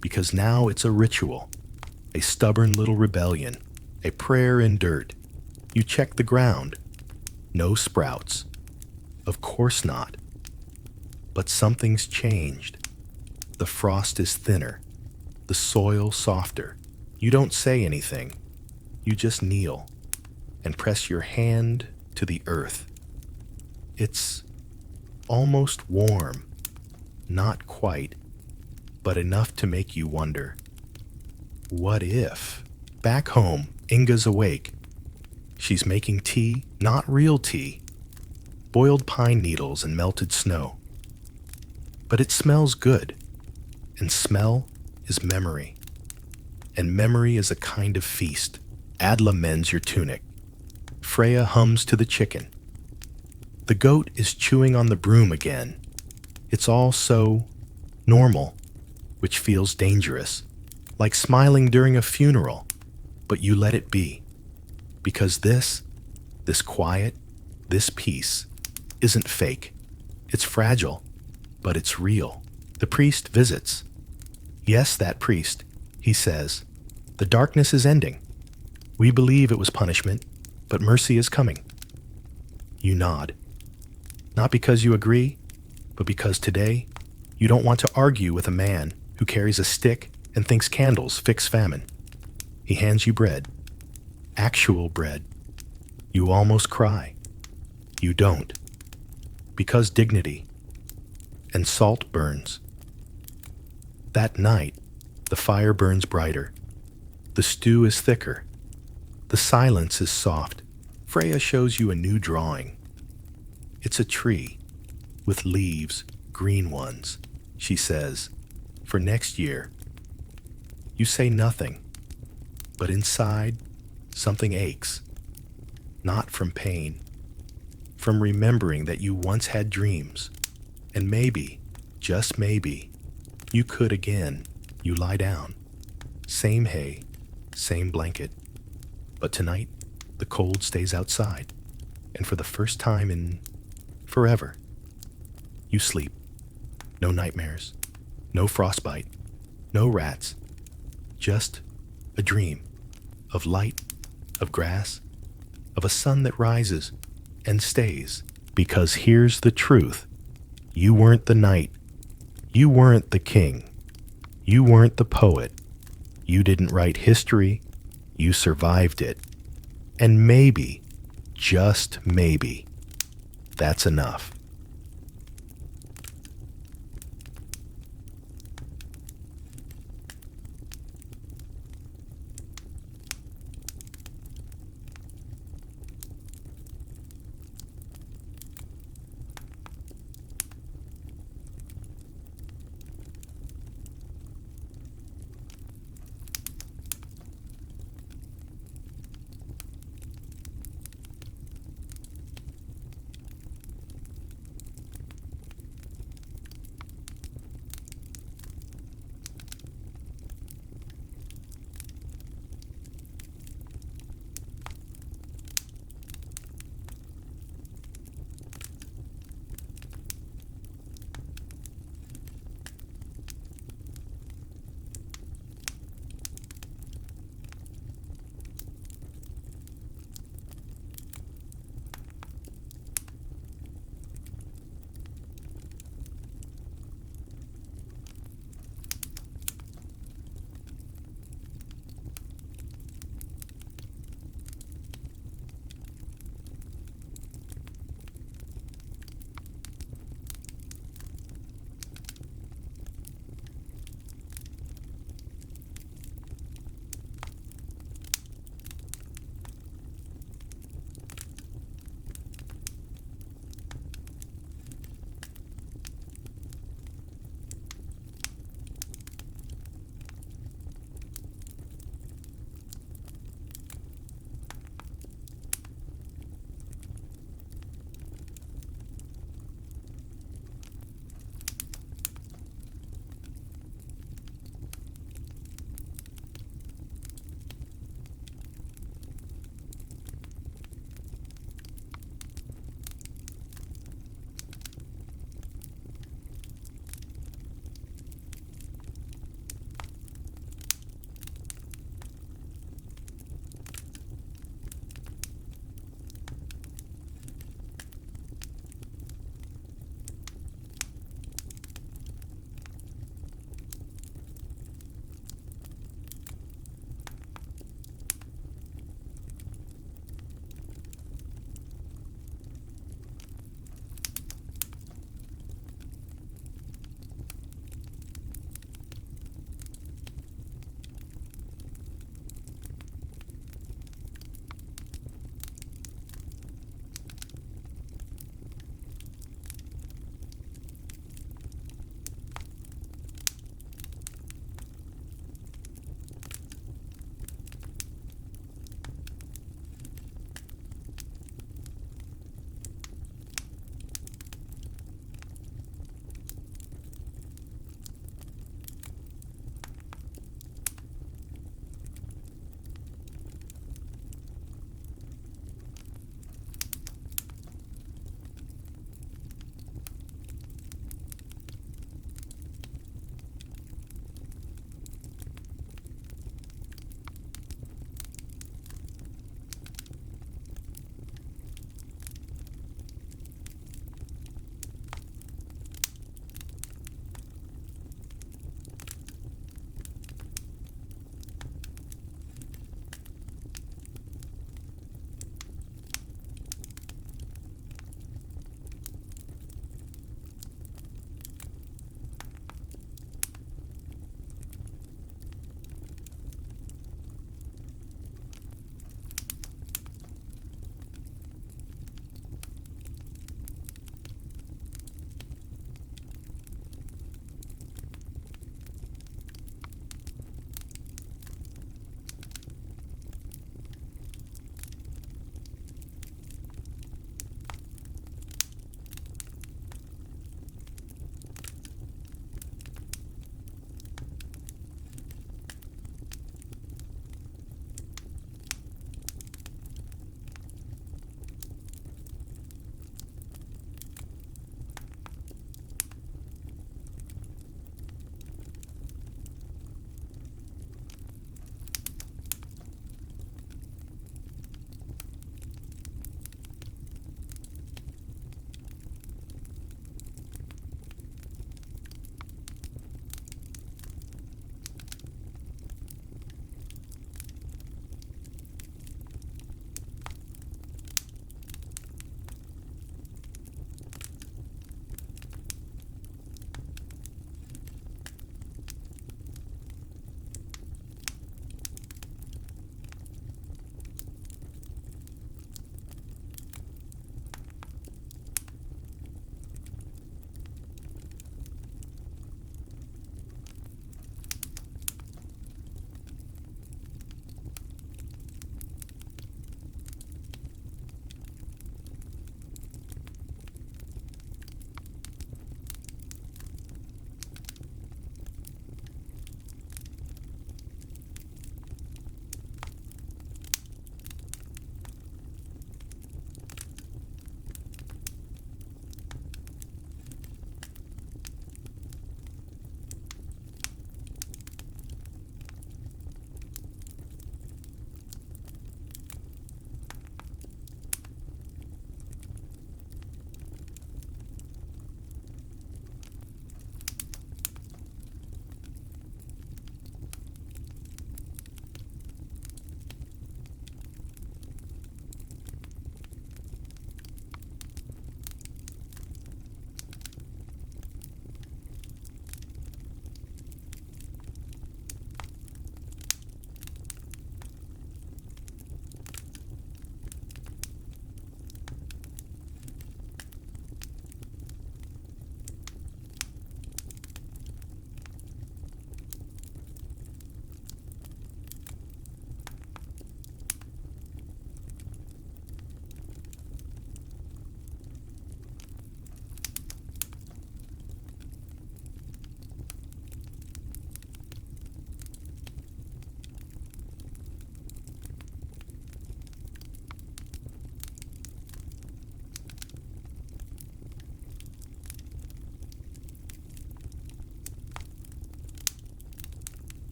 because now it's a ritual, a stubborn little rebellion, a prayer in dirt. You check the ground. No sprouts. Of course not. But something's changed. The frost is thinner, the soil softer. You don't say anything. You just kneel and press your hand to the earth. It's almost warm, not quite, but enough to make you wonder, what if? Back home, Inga's awake. She's making tea, not real tea, boiled pine needles and melted snow. But it smells good, and smell is memory. And memory is a kind of feast. Adla mends your tunic. Freya hums to the chicken. The goat is chewing on the broom again. It's all so normal, which feels dangerous, like smiling during a funeral, but you let it be. Because this quiet, this peace, isn't fake. It's fragile, but it's real. The priest visits. Yes, that priest, he says, the darkness is ending. We believe it was punishment, but mercy is coming. You nod. Not because you agree, but because today you don't want to argue with a man who carries a stick and thinks candles fix famine. He hands you bread. Actual bread. You almost cry. You don't. Because dignity. And salt burns. That night, the fire burns brighter. The stew is thicker. The silence is soft. Freya shows you a new drawing. It's a tree, with leaves, green ones, she says, for next year. You say nothing, but inside, something aches. Not from pain, from remembering that you once had dreams, and maybe, just maybe, you could again. You lie down. Same hay, same blanket. But tonight, the cold stays outside, and for the first time in forever, you sleep. No nightmares, no frostbite, no rats, just a dream of light, of grass, of a sun that rises and stays. Because here's the truth. You weren't the knight. You weren't the king. You weren't the poet. You didn't write history. You survived it. And maybe, just maybe, that's enough.